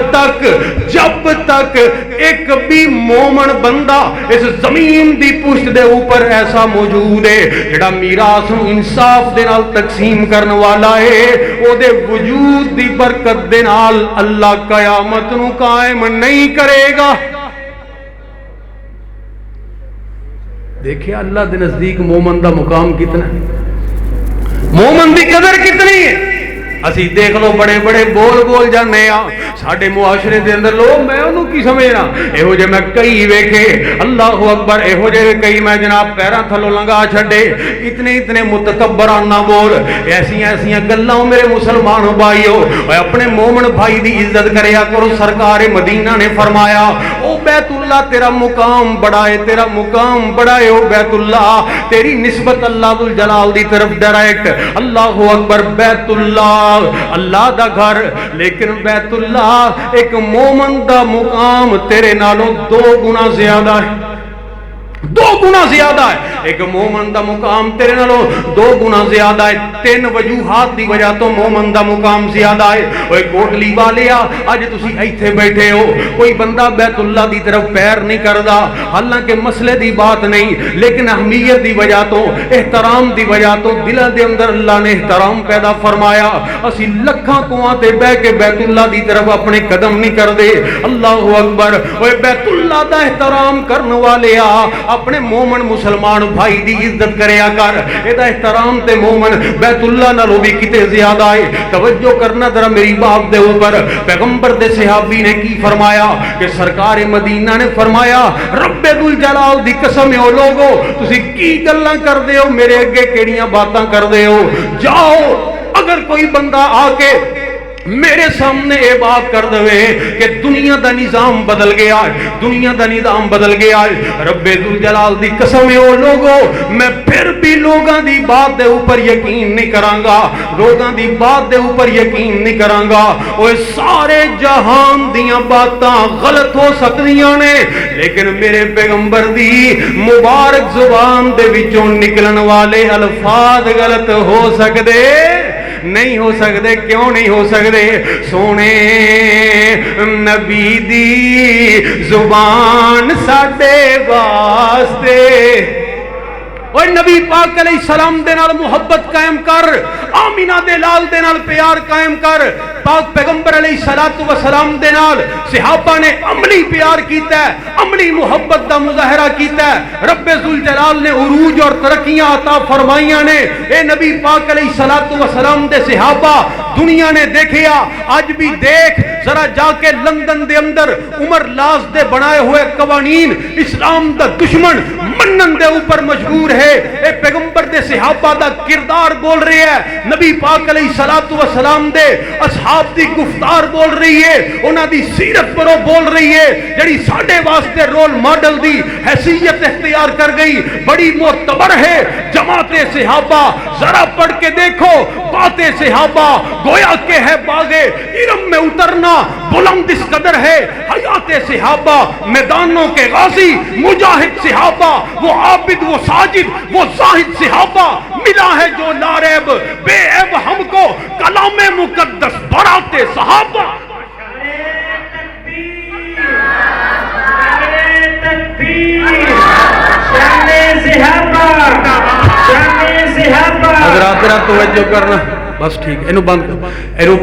تک ایک بھی مومن بندہ اس زمین دی پشت دے اوپر ایسا موجود ہے جڑا میراث نو انصاف دے نال تقسیم کرنے والا ہے، او دے وجود دی برکت دے نال اللہ قیامت نو قائم نہیں کرے گا۔ دیکھیں اللہ دے نزدیک مومن دا مقام کتنا ہے، مومن دی قدر کتنی ہے۔ اسی دیکھ لو بڑے بڑے بول جانے ہاں ساڈے معاشرے دے اندر، لوگ میں انہوں کی سمجھنا ایہو جے میں کئی ویکھے، اللہ اکبر، ایہو جے کئی میں جناب پیراں تھلوں لنگا چھڈے، اتنے متکبرانہ بول، ایسیاں گلاں میرے مسلمان بھائیو، اپنے مومن بھائی دی عزت کریا کرو۔ سرکار مدینہ نے فرمایا، او بیت اللہ تیرا مقام بڑا ہے، تیرا مقام بڑا ہے، او بیت اللہ تیری نسبت اللہ ذو الجلال دی طرف ڈائریکٹ۔ اللہ اکبر۔ بیت اللہ اللہ دا گھر، لیکن بیت اللہ ایک مومن دا مقام تیرے نالوں 2 گنا زیادہ ہے۔ دو گنا زیادہ ہے. ایک مومن دا مقام تیرے نالوں دو گنا زیادہ ہے. تین وجوہات دی وجہ تو مومن دا مقام زیادہ ہے. اوے کوٹلی والیا اج تسی ایتھے بیٹھے ہو, کوئی بندہ بیت اللہ دی طرف پیر نہیں کردا, حالانکہ مسئلے دی بات نہیں, لیکن اہمیت دی وجہ تو, احترام دی وجہ تو دلاں دے اندر اللہ نے احترام پیدا فرمایا. اسی لکھاں کنواں تے بیٹھ کے بیت اللہ دی طرف اپنے قدم نہیں کردے. اللہ اکبر. اوے بیت اللہ دا احترام کرن والیا اپنے مومن مسلمان بھائی دی عزت کریا کر. ادا احترام تے مومن بیت اللہ نالوں بھی کتے زیادہ ہے. توجہ کرنا ذرا میری بات دے اوپر. پیغمبر دے صحابی نے کی فرمایا کہ سرکار مدینہ نے فرمایا رب ذوالجلال دی قسم او لوگو تسی کی گلاں کردے ہو, میرے اگے کیڑیاں باتاں کردے ہو. جاؤ اگر کوئی بندہ آ کے میرے سامنے یہ بات کر دے کہ دنیا دا نظام بدل گیا ہے, دنیا دا نظام بدل گیا ہے, رب ذوالجلال دی قسم ہے او لوگو میں پھر بھی لوگاں دی بات دے اوپر یقین نہیں کراں گا, لوگاں دی بات دے اوپر یقین نہیں کراں گا. اوے سارے جہان دیاں باتاں غلط ہو سکدیاں نے, لیکن میرے پیغمبر دی مبارک زبان دے وچوں نکلن والے الفاظ غلط ہو سکدے نہیں ہو سکتے. کیوں نہیں ہو سکتے؟ سونے نبی دی زبان ساڈے واسطے. اور نبی پاک علیہ السلام دے نال محبت قائم کر, آمینہ دے لال دے نال پیار قائم کر. پاک پیغمبر علیہ السلام دے نال صحابہ نے عملی پیار کیتا ہے, عملی محبت دا مظاہرہ کیتا ہے. رب ذوالجلال نے عروج اور ترقیاں عطا فرمائیاں نے. اے نبی پاک علیہ السلام دے صحابہ دنیا نے دیکھیا, آج بھی دیکھ ذرا جا کے لندن دے اندر عمر لاز دے بنائے ہوئے قوانین اسلام دا دشمن منن دے اوپر مجبور ہے. اے پیغمبر دے صحابہ دا کردار بول رہے ہے, نبی پاک علیہ السلام دے اصحاب دی گفتار بول رہی ہے, انہاں دی سیرت پرو بول رہی ہے, جڑی ساڈے واسطے رول ماڈل دی حیثیت اختیار کر گئی. بڑی معتبر ہے جماعت صحابہ. ذرا پڑھ کے دیکھو باتیں صحابہ, گویا کہ ہے باغے علم میں اترنا بلند اس قدر ہے. حیات صحابہ میدانوں کے غازی مجاہد صحابہ, وہ عابد وہ ساجد وہ زاہد صحابہ. ملا ہے جو لاریب بے عیب ہم کو کلام مقدس برات صحابہ. حضرات ذرا توجہ کرنا, بس ٹھیک ہے, اینو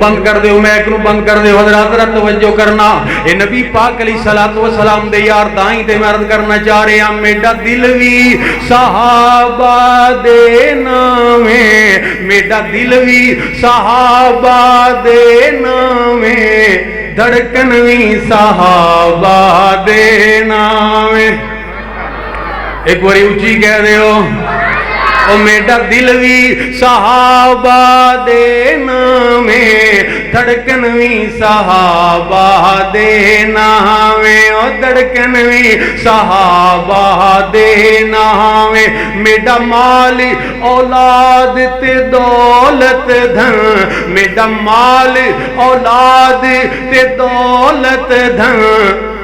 بند کر دیو, میں ایک نو بند کر دیو. حضرات ذرا توجہ کرنا. اے نبی پاک علیہ السلام دے یار دائیں تے میں عرض کرنا چاہ رہے ہیں, میڈا دل وی صحابہ دے نامے, میڈا دل وی صحابہ دے نامے, دھڑکن وی صحابہ دے نامے. ایک باری اونچی کہہ رہے ہو, او میڈا دل وی صحابہ دے نامے, دھڑکن وی صحابہ دے نامے, او دھڑکن وی صحابہ دے نامے. میڈا مال اولاد تے دولت دھن, میڈا مال اولاد تے دولت دھن,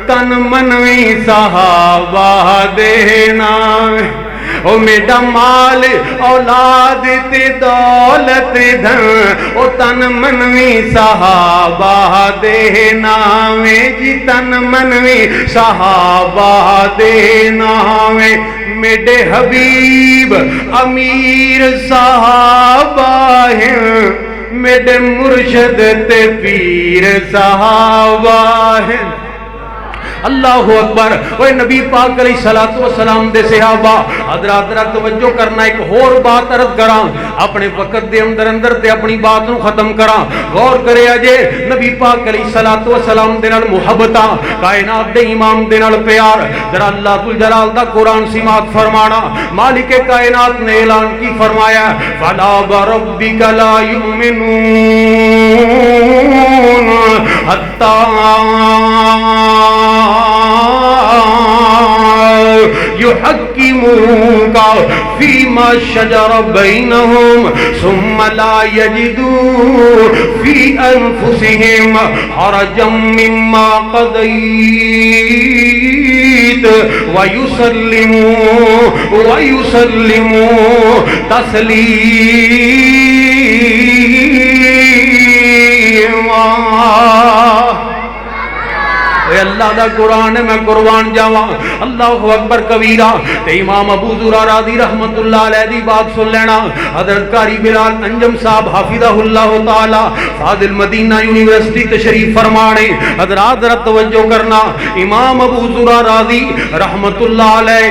تن منوی صحابہ دے نامے. او میڈا مال اولاد تے دولت دھن, او تن منوی صحابہ دے نامے, جی تن منوی صحابہ دے نامے. میڈے حبیب امیر صحابہ ہیں, میڈے مرشد تے پیر صحابہ ہیں. اللہ اکبر. اوے نبی پاک علیہ السلام دے صحابہ, حضرات ذرا توجہ کرنا. ایک اور بات عرض کراں, اپنے وقت دے اندر تے اپنی بات نو ختم کراں. غور کرے اجے نبی پاک علیہ السلام دے نال محبتاں, کائنات دے امام دے نال پیار. ذرا اللہ ذوالجلال دا قرآن سماعت فرمانا. مالک کائنات نے اعلان کی فرمایا, فلا وربک لا یؤمنون حتی يحكمونك وَيُحَكِّمُوكَ فِيمَا شَجَرَ بَيْنَهُمْ ثُمَّ لَا يَجِدُوا فِي أَنفُسِهِمْ حَرَجًا مِّمَّا قَضَيْتَ وَيُسَلِّمُوا تَسْلِيمًا۔ اے اللہ دا قرآن ہے، میں قربان جاواں۔ اللہ اکبر کبیرہ۔ تے امام ابو ذرہ راضی رحمت اللہ علیہ دی بات سن لینا۔ حضرت قاری بلال انجم صاحب حافظہ اللہ تعالی فاضل مدینہ یونیورسٹی تشریف فرمانے۔ حضرات ذرا توجہ کرنا، امام ابو ذرہ راضی رحمت اللہ علیہ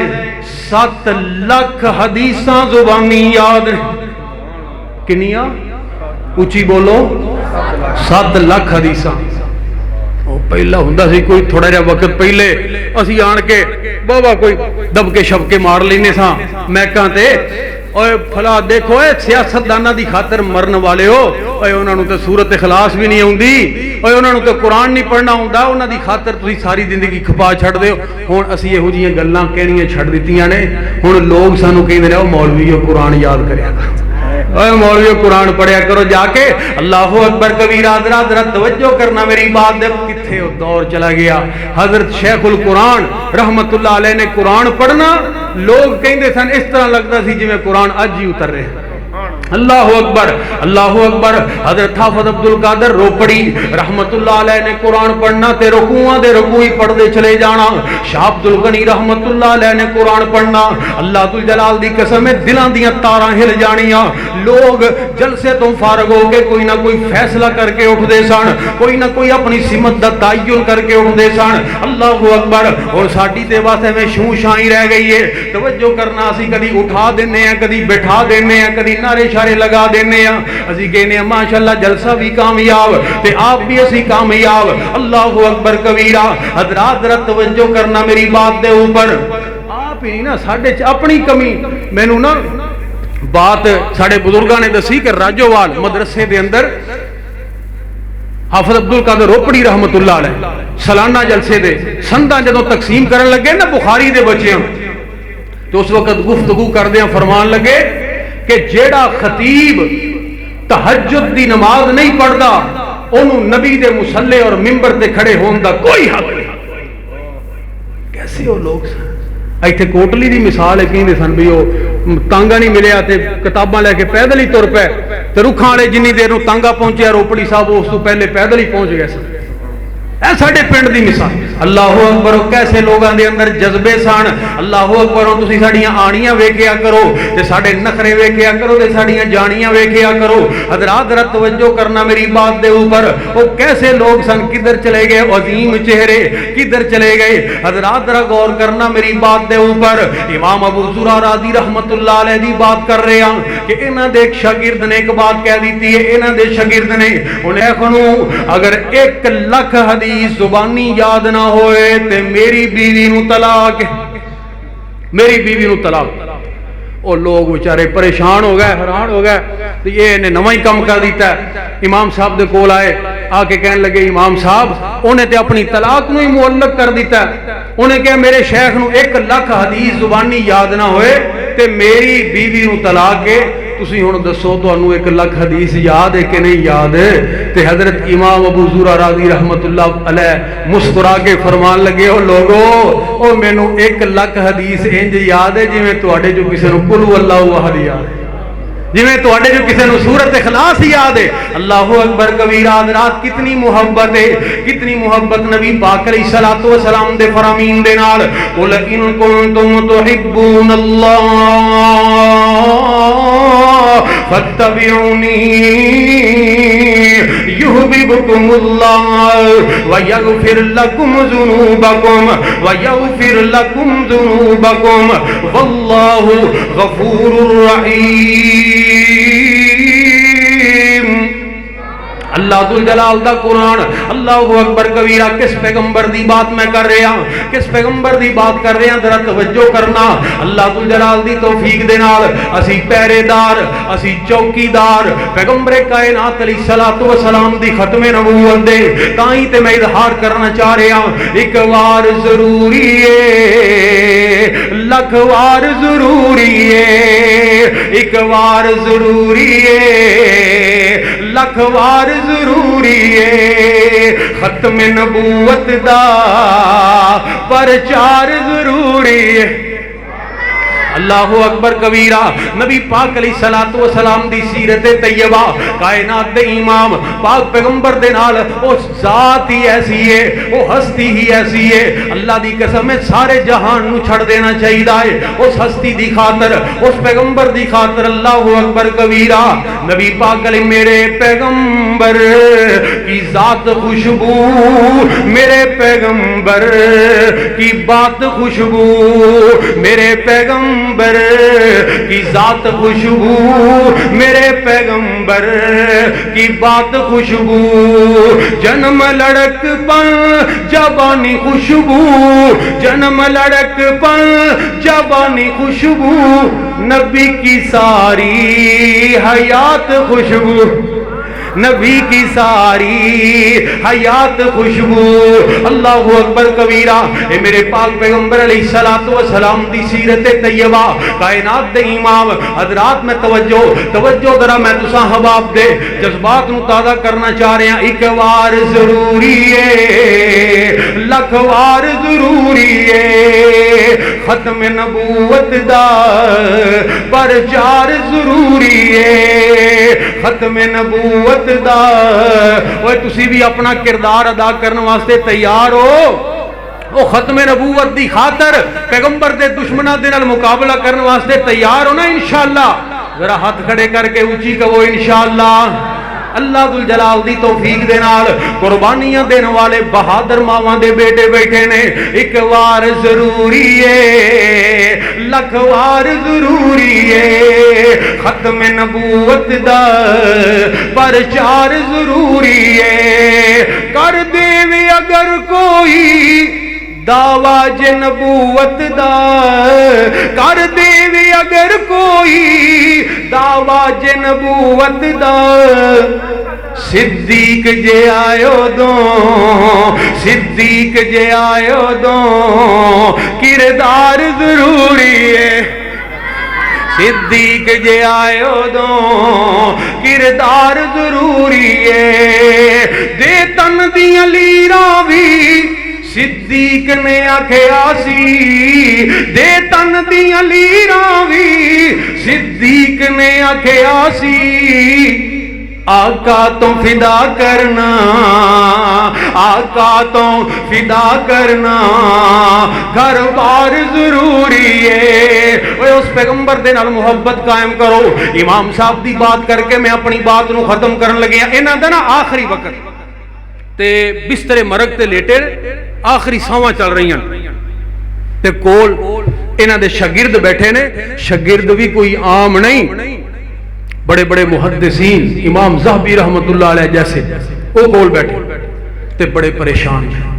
7 لاکھ حدیثاں زبانی یاد۔ کنیاں؟ اونچی بولو۔ 7 لاکھ حدیثاں۔ پہلا ہوندا سی کوئی تھوڑا جہا وقت پہلے اسی آن کے بابا کوئی دب کے شب کے مار لینے سا میکاں تے، اوے فلا دیکھو اے سیاستداناں دی خاطر مرن والے ہو، اوے انہاں نوں تے سورۃ اخلاص بھی نہیں ہوندی، اوے انہاں نوں تے قرآن نہیں پڑھنا ہوندا، انہاں دی خاطر تسی ساری زندگی کھپا چھڈ دیو۔ ہن اسی یہو جیاں گلاں کہنیاں چھڈ دتیاں نے، ہن لوگ سانوں کہندے نے او مولویو قرآن یاد کریا کر، اے مولویو قرآن پڑھیا کرو جا کے۔ اللہ اکبر کبیرہ۔ حضرات ذرا توجہ کرنا میری بات دے، کتھے وہ دور چلا گیا۔ حضرت شیخ القرآن رحمت اللہ علیہ نے قرآن پڑھنا، لوگ کہندے سن اس طرح لگتا سی جی میں قرآن اج ہی اتر رہے ہیں۔ اللہ اکبر، اللہ اکبر۔ حضرت حافظ عبد القادر روپڑی رحمت اللہ علیہ نے قرآن پڑھنا تے رکوعاں دے رکوع پڑھدے چلے جانا۔ شاہ عبد الغنی رحمت اللہ علیہ نے قرآن پڑھنا، اللہ ذو الجلال دی قسم ہے دلاں دیاں تاراں ہل جانیاں۔ لوگ جلسے تو فارغ ہو کے کوئی نہ کوئی فیصلہ کر کے اٹھ دے سن، کوئی نہ کوئی اپنی سمت دا تعین کر کے اٹھ دے سن۔ اللہ اکبر۔ اور ساڈی تے واسطے میں شوں شائی رہ گئی ہے۔ توجہ کرنا، اسی کدی اٹھا دینے ہیں، کدی بٹھا دینے ہیں، کدی نعرے شارے لگا دینے ہیں، اسی کہنے ہیں ماشاءاللہ جلسہ بھی کامیاب تے آپ بھی اسی کامیاب۔ اللہ اکبر کبیرہ۔ حضرات ذرا توجہ کرنا میری بات دے اوپر۔ آپ ہی نا ساڈے اپنی کمی، مینوں نا بات ساڑے بزرگاں نے دسی کہ راجووال مدرسے دے اندر حافظ عبد القادر روپڑی رحمت اللہ علیہ سالانہ جلسے دے سنداں جدوں تقسیم کرن لگے نا بخاری دے بچیاں، تو اس وقت گفتگو کردیاں فرمان لگے کہ جیڑا خطیب تہجد دی نماز نہیں پڑھدا انہوں نبی دے مصلی اور ممبر تے کھڑے ہون دا کوئی حق نہیں۔ کیسے ہو لوگ سن؟ ایتھے کوٹلی دی مثال ہے، کہندے سن بھی وہ تانگا نہیں ملیا تے کتاباں لے کے پیدل ہی تر پے تے رکھاں والے جنی دیر نوں تانگا پہنچیا روپڑی صاحب اس تو پہلے پیدل ہی پہنچ گئے سن۔ اے ساڈے پنڈ دی مثال۔ اللہ اکبر، کیسے لوگاں دے اندر جذبے سن۔ اللہ اکبر، تسی ساڈیاں آڑیاں ویکھیا کرو تے ساڈے نخرے ویکھیا کرو تے ساڈیاں جانیاں ویکھیا کرو۔ حضرات ذرا توجہ کرنا میری بات دے اوپر، وہ کیسے لوگ سن، کدھر چلے گئے عظیم چہرے، کدھر چلے گئے۔ حضرات ذرا غور کرنا میری بات دے اوپر۔ امام ابو ذرہ راضی رحمت اللہ علیہ دی بات کر رہے ہیں کہ انہاں دے ایک شاگرد نے ایک بات کہہ دیتی ہے، انہاں دے شاگرد نے انہیں خنو اگر 1 لاکھ حدیث زبانی یاد نہ ہوئے تے میری بیوی نو طلاق، میری بیوی نو طلاق۔ اور لوگ بیچارے پریشان ہو گئے، حیران ہو گئے، تو یہ نے نواں ہی کم کر دیتا ہے۔ امام صاحب دے کول آئے، آ کے کہنے لگے امام صاحب انہیں تے اپنی طلاق نو ہی معلق کر دیتا ہے۔ انہیں کہا میرے شیخ نو 1 لاکھ حدیث زبانی یاد نہ ہوئے تے میری بیوی نو طلاق ہے، تسی ہن دسو تانوں 1 لاکھ حدیث یاد ہے کہ نہیں یاد؟ تے حضرت امام ابو ذرہ راضی رحمت اللہ علیہ مسکرا کے فرمان لگے او لوگو او مینوں 1 لاکھ حدیث انج یاد ہے جویں تواڈے جو کسے نوں قل هو اللہ احد یاد ہے، جویں تواڈے جو کسے نوں سورۃ اخلاص یاد ہے۔ اللہ اکبر کبیرہ۔ حضرات کتنی محبت ہے، کتنی محبت نبی پاک علیہ الصلوۃ والسلام دے فرامین دے نال۔ قل ان کنتم تحبون اللہ فاتبعونی یحببکم اللہ ویغفر لکم ذنوبکم واللہ غفور رحیم۔ اللہ اللہ ذل جلال دا قرآن. اللہ اکبر کبیرہ. کس پیغمبر دی بات میں کر رہا ہوں, کس پیغمبر دی بات کر رہے ہیں, ذرا توجہ کرنا. اللہ ذل جلال دی توفیق دے نال اسی پہرے دار, اسی چوکیدار پیغمبر کائنات علیہ الصلوۃ والسلام دی ختم نبوت دے تائیں تے میں اظہار کرنا چاہ رہا ہوں. ایک وار ضروری ہے, لکھ وار ضروری ہے, ایک وار ضروری ہے, لکھ وار ضروری ہے, ختم نبوت دا پرچار ضروری ہے. اللہ اکبر کبیرہ. نبی پاک علیہ الصلوۃ والسلام دی سیرت طیبہ, کائنات دے امام پاک پیغمبر دے نال او ذات ہی ایسی ہے, او ہستی ہی ایسی ہے. اللہ دی قسم ہے سارے جہان نو چھڑ دینا چاہیے اس ہستی دی خاطر, اس پیغمبر دی خاطر. اللہ اکبر کبیرہ. نبی پاک علیہ میرے پیغمبر کی ذات خوشبو, میرے پیغمبر کی بات خوشبو, میرے پیغمبر کی ذات خوشبو, میرے پیغمبر کی بات خوشبو. جنم لڑک پن جوانی خوشبو, جنم لڑک پن جوانی خوشبو, نبی کی ساری حیات خوشبو, نبی کی ساری حیات خوشبو. اللہ اکبر کبیرہ. اے میرے پاک پیغمبر علیہ الصلوۃ والسلام دی سیرت طیبہ, کائنات دے امام حضرات میں توجہ ذرا میں تساں حباب دے جذبات نو تازہ کرنا چاہ رہے ہیں. ایک وار ضروری ہے, لکھ وار ضروری ہے, ختم نبوت دا پرچار ضروری ہے, ختم نبوت دا. اوے تسی بھی اپنا کردار ادا کرنے واسطے تیار ہو؟ وہ ختم نبوت دی خاطر پیغمبر دے دشمناں دے نال مقابلہ کرنے واسطے تیار ہو نا انشاءاللہ؟ ذرا ہاتھ کھڑے کر کے اونچی کہو انشاءاللہ. اللہ ذل جلال دی توفیق دے نال قربانیاں دینے والے بہادر ماواں دے بیٹے بیٹھے نے. ایک وار ضروری ہے, لکھ وار ضروری ہے, ختم نبوت دا پرچار ضروری ہے. کر دے وے اگر کوئی دعویٰ جے نبوت دا, کر دے وے اگر کوئی دعویٰ جے نبوت دا, صدیق جے آیو دو, صدیق جے آیو دو, کردار ضروری ہے. صدیق جے آیو دو, کردار ضروری ہے. دے تن دیاں لیراں بھی صدیق نے آکھیا سی, دے تن دیاں لیراں بھی صدیق نے آکھیا سی. آقا تو فدا کرنا, آقا تو فدا کرنا, گھر بار ضروری ہے. اس پیغمبر دے نال محبت قائم کرو. امام صاحب دی بات کر کے میں اپنی بات نو ختم کرن لگیا. انہاں دا نا آخری وقت تے بستر مرگ تے لیٹے, آخری ساواں چل رہی ہیں تے کول انہاں دے شاگرد بیٹھے نے. شاگرد بھی کوئی عام نہیں, بڑے بڑے محدثین امام ذہبی رحمت اللہ علیہ جیسے وہ کول بیٹھے تے بڑے پریشان ہیں.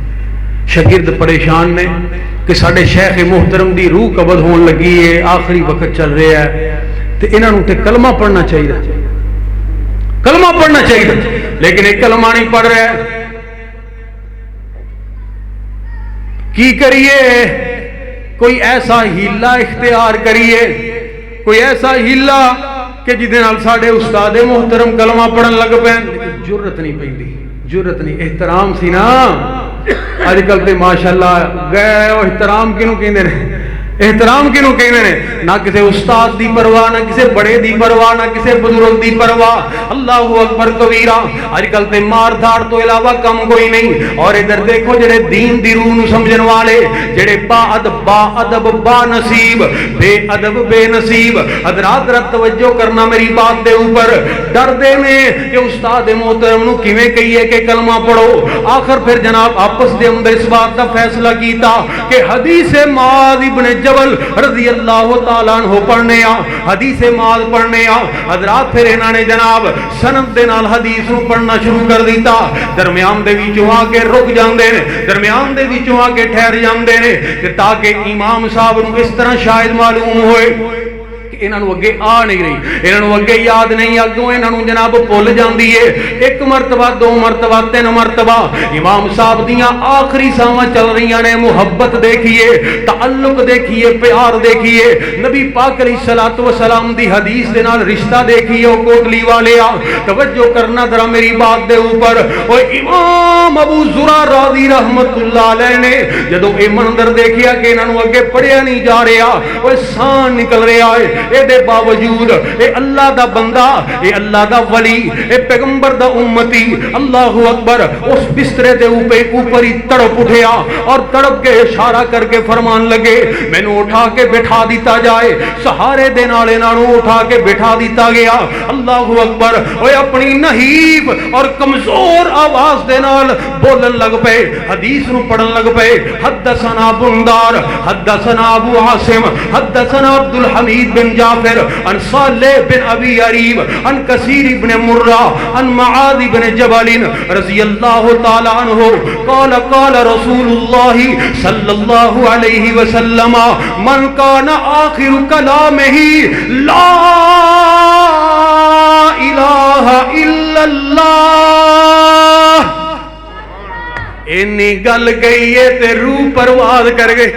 شاگرد پریشان نے کہ ساڈے شیخ محترم دی روح قبض ہون لگی ہے, آخری وقت چل رہا ہے, تے انہاں نوں تے کلمہ پڑھنا چاہیے, کلمہ پڑھنا چاہیے, لیکن ایک کلمہ نہیں پڑھ رہا ہے. کی کریے؟ کوئی ایسا ہیلا اختیار کریے, کوئی ایسا ہیلا کہ جدے نال ساڈے استاد محترم کلمہ پڑھن لگ پے. جرت نہیں پیندی, جرت نہیں. احترام سی نا اج کل تے ماشاءاللہ گئے. احترام کینوں کہندے نے, احترام کینوں کہندے نے؟ نہ کسی استاد دی پرواہ, نہ کسی بڑے دی پرواہ, نہ کسی بزرگ دی پرواہ. اللہ اکبر کبیرہ. اج کل تے مار دھاڑ تو علاوہ کم کوئی نہیں. اور ادھر دیکھو جڑے دین دی روح نو سمجھن والے, جڑے با ادب با نصیب, بے ادب بے نصیب. حضرات ذرا توجہ کرنا میری بات دے اوپر. ڈردے نے کہ استاد محترم نو کیویں کہیے کہ کلمہ پڑھو. آخر پھر جناب آپس دے اندر اس بات دا فیصلہ کیتا کہ حدیث معاذ ابن جبل رضی اللہ تعالیٰ عنہ پڑھنے آ, حدیث معاذ پڑھنے آ. حضرات پھر انہاں نے جناب سند دے نال حدیث نو پڑھنا شروع کر دیتا. درمیان دے وچوں آ کے رک جاندے نے, درمیان دے وچوں آ کے ٹھہر جاندے نے کہ تاکہ امام صاحب نو اس طرح شاید معلوم ہوئے کہ انہاں نو اگے آ نہیں رہی, انہاں نو اگے یاد نہیں, اگوں انہاں نو جناب بھول جاندی ہے. ایک مرتبہ, دو مرتبہ, تین مرتبہ امام صاحب دیاں آخری ساواں چل رہیاں نے. محبت دیکھیے, تعلق دیکھیے, پیار دیکھیے, نبی پاک علیہ الصلوۃ والسلام دی حدیث دے نال رشتہ دیکھیے. او کوٹلی والے آ توجہ کرنا ذرا میری بات دے اوپر. او امام ابو زرع راضی رحمت اللہ علیہ نے جدوں اے منظر دیکھیا کہ انہاں نو اگے پڑھیا نہیں جا رہا, او سان نکل رہا ہے, اے دے باوجود اے اللہ دا بندہ, اے اللہ دا ولی, اے پیغمبر دا امتی, اللہ اکبر, اس بسترے دے اوپر ہی تڑپ اٹھیا اور تڑپ کے اشارہ کر کے فرمان لگے مینوں اٹھا کے بٹھا دیتا جائے. سہارے دے نال انہاں نو اٹھا کے بٹھا دیتا گیا. اللہ اکبر, اوے اپنی نحیف اور کمزور آواز دے نال بولن لگ پے, حدیث نو پڑھن لگ پے. حدثنا بندار, حدثنا ابو عاصم, حدثنا عبد الحمید بن جعفر, عن صالح بن ابی عریب, عن کثیر بن مرہ, عن معاذ بن جبل رضی اللہ تعالی عنہ قال قال رسول اللہ صلی اللہ علیہ وسلم من کان آخر کلامہ لا الہ الا اللہ. اینی گل گئی ہے تے روح پرواز کر گئے.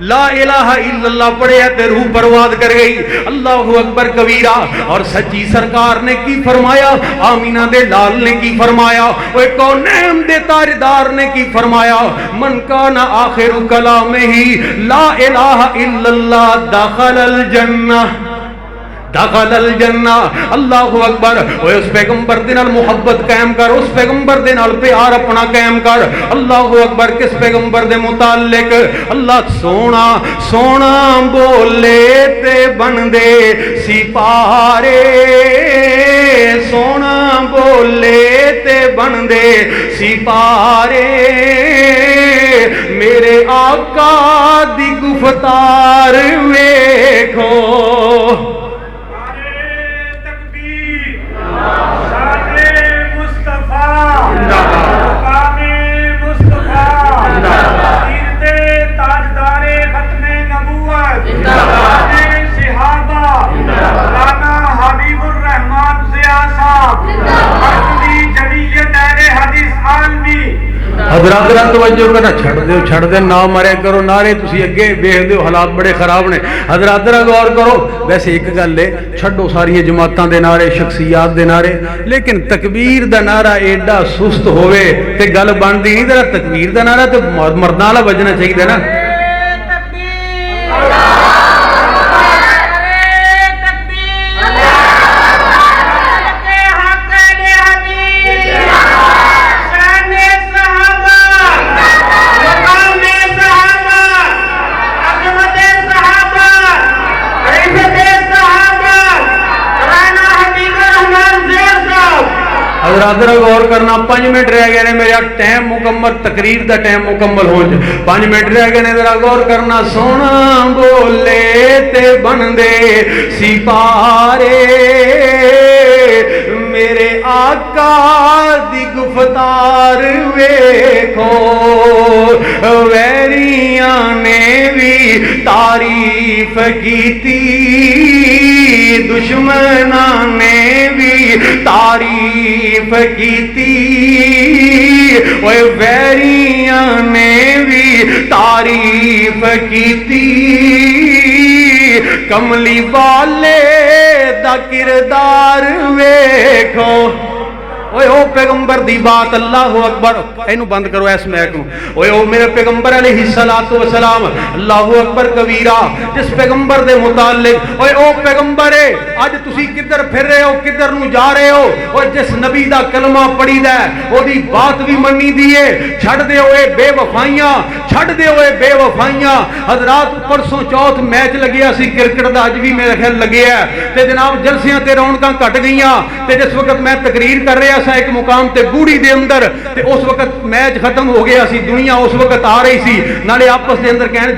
لا الہ الا اللہ پڑھے تے روح پرواز کر گئی. اللہ اکبر کبیرہ. اور سچی سرکار نے کی فرمایا, آمینہ دے لال نے کی فرمایا, وہ کونین دے تاجدار نے کی فرمایا, من کان آخر کلامہ لا الہ الا اللہ دخل الجنہ, دخل الجنہ. اللہ اکبر. اوے اس پیغمبر دے نال محبت قائم کر, اس پیغمبر دے نال پیار اپنا قائم کر. اللہ اکبر. کس پیغمبر دے متعلق اللہ سونا سونا بولے تے بن دے سپارے, سونا بولے تے بن دے سپارے, میرے آقا دی گفتار ویکھو. حضرات توجہ کرنا, چھڑ دے نہ مرے کرو نعرے, تسی اگے ویکھ دیو حالات بڑے خراب نے. حضرات غور کرو. ویسے ایک گل ہے, چھڈو ساری جماعتاں دے نعرے, شخصیات دے نعرے, لیکن تکبیر دا نعرہ ایڈا سست ہوئے تے گل بندی نہیں. ذرا تکبیر دا نعرہ تے مرداں والا بجنا چاہیے نا. حضرات غور کرنا, 5 منٹ رہ گئے نے میرا ٹائم مکمل, تقریر دا ٹائم مکمل ہو جائے. 5 منٹ رہ گئے نے, ذرا غور کرنا. سونا بولے تے بن دے سپارے, میرے آقا دی گفتار ویکھو. ویریاں نے بھی تعریف کیتی, دشمناں نے بھی تعریف کیتی, اوے ویریاں نے بھی تعریف کیتی. کملی والے دا کردار ویکھو. اوے او پیغمبر دی بات اللہ اکبر اینو بند کرو اس میک نو اوے او میرے پیغمبر علیہ الصلوۃ والسلام اللہ اکبر کبیرہ جس پیغمبر دے متعلق اوے او پیغمبر ہے اج تسی کدھر پھر رہے ہو کدھر نو جا رہے ہو اور جس نبی دا کلمہ پڑھی دا ہے او دی بات بھی منی دی ہے چھڑ دے ہوئے بے وفائیاں چھڑ دے ہوئے بے وفائیاں حضرات پرسوں چوتھ میچ لگیا سی کرکٹ دا اج بھی میرے خیال لگیا ہے تے جناب جلسیاں تے رونقاں گھٹ گئیاں تے جس وقت میں تقریر کر رہا سا ایک مقام تے بوڑی دے اندر تے اس وقت میچ ختم ہو گیا سی دنیا اس وقت آ رہی سی نالے آپس دے اندر کہنے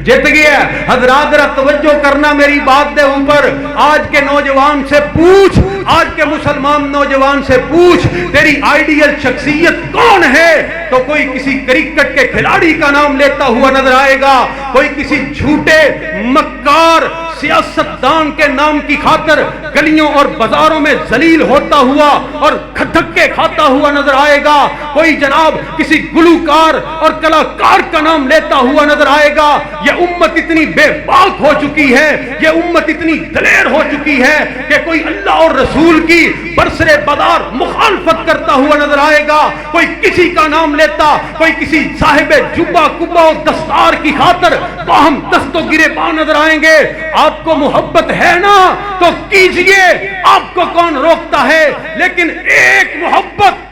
جت گیا حضرات ذرا توجہ کرنا میری بات دے اوپر آج کے نوجوان سے پوچھ آج کے مسلمان نوجوان سے پوچھ تیری آئیڈیل شخصیت کون ہے تو کوئی کسی کرکٹ کے کھلاڑی کا نام لیتا ہوا نظر آئے گا کوئی کسی جھوٹے مکار سیاستدان کے نام کی خاطر گلیوں اور بازاروں میں ذلیل ہوتا ہوا اور دھکے کھاتا ہوا نظر آئے گا کوئی جناب کسی گلوکار اور کلاکار کا نام لیتا ہوا نظر آئے گا یہ امت اتنی بے باک ہو چکی ہے یہ امت اتنی دلیر ہو چکی ہے کہ کوئی اللہ اور رسول کی برسر بدار مخالفت کرتا ہوا نظر آئے گا کوئی کسی کا نام لیتا کوئی کسی صاحب جبہ کبہ و دستار کی خاطر باہم دست و گریباں نظر آئیں گے آپ کو محبت ہے نا تو کیجئے آپ کو کون روکتا ہے لیکن ایک محبت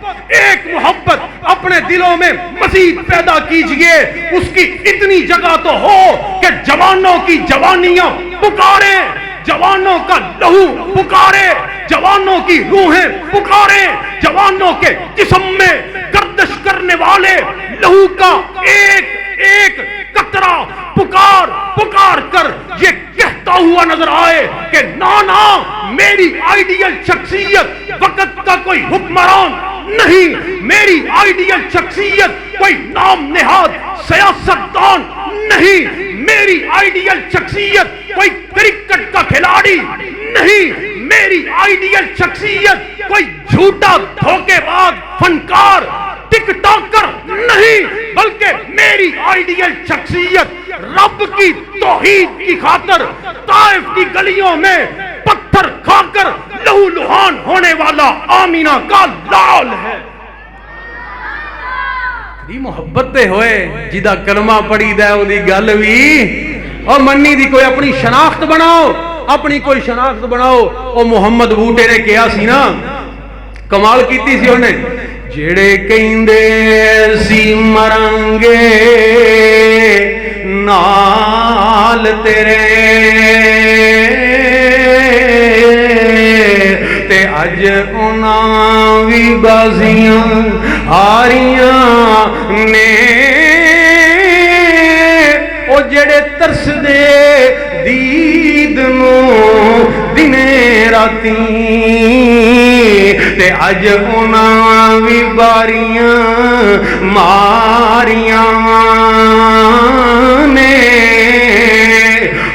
اپنے دلوں میں مزید پیدا کیجئے اس کی اتنی جگہ تو ہو کہ جوانوں کی جوانیاں پکارے جوانوں کا لہو پکارے جوانوں کی روحیں پکارے جوانوں کے جسم میں گردش کرنے والے لہو کا ایک قطرہ پکار کر یہ کہتا ہوا نظر آئے کہ نانا میری آئیڈیل شخصیت وقت کا کوئی حکمران نہیں میری آئیڈیل شخصیت کوئی نام نہاد سیاستدان نہیں میری آئیڈیل شخصیت کوئی کرکٹ کا کھلاڑی نہیں میری آئیڈیل شخصیت کوئی جھوٹا دھوکے باز فنکار ٹک ٹاکر نہیں بلکہ میری آئیڈیل شخصیت رب کی توحید کی خاطر طائف کی گلیوں میں پتھر کھا کر لہو لہان ہونے والا آمینہ کا لال ہے دی محبت دے ہوئے جدا کلمہ پڑھی دے او دی گل بھی اور منی دی کوئی اپنی شناخت بناؤ اپنی کوئی شناخت بناؤ او محمد بوٹے نے کیا سی نا کمال کیتی سی انہیں جڑے کہندے سی مرانگے نال تیرے تے اج انہاں وی بازیاں آریاں نے او جڑے ترس دے دید نو دنے راتی تے اج انہاں وی باریاں ماریاں نے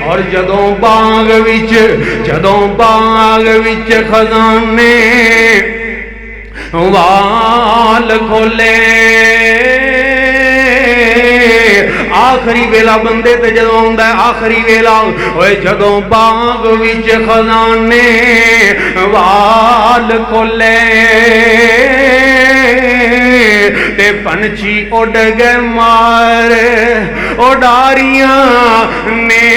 اور جدوں باغ وچ خزانے وال کھولے آخری ویلا بندے تے جدوں ہوندا ہے آخری ویلا اوے جدوں باغ وچ خزانے وال کھولے تے پنچھی اڑ گئے مار اڈاریاں نے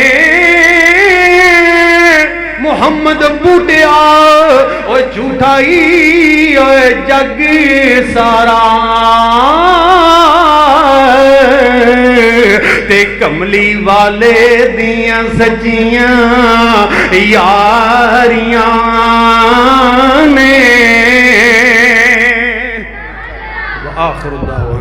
محمد بوٹیا او جھوٹائی او جگ سارا تے کملی والے دیاں سچیاں یاریاں نے وآخر دعوانا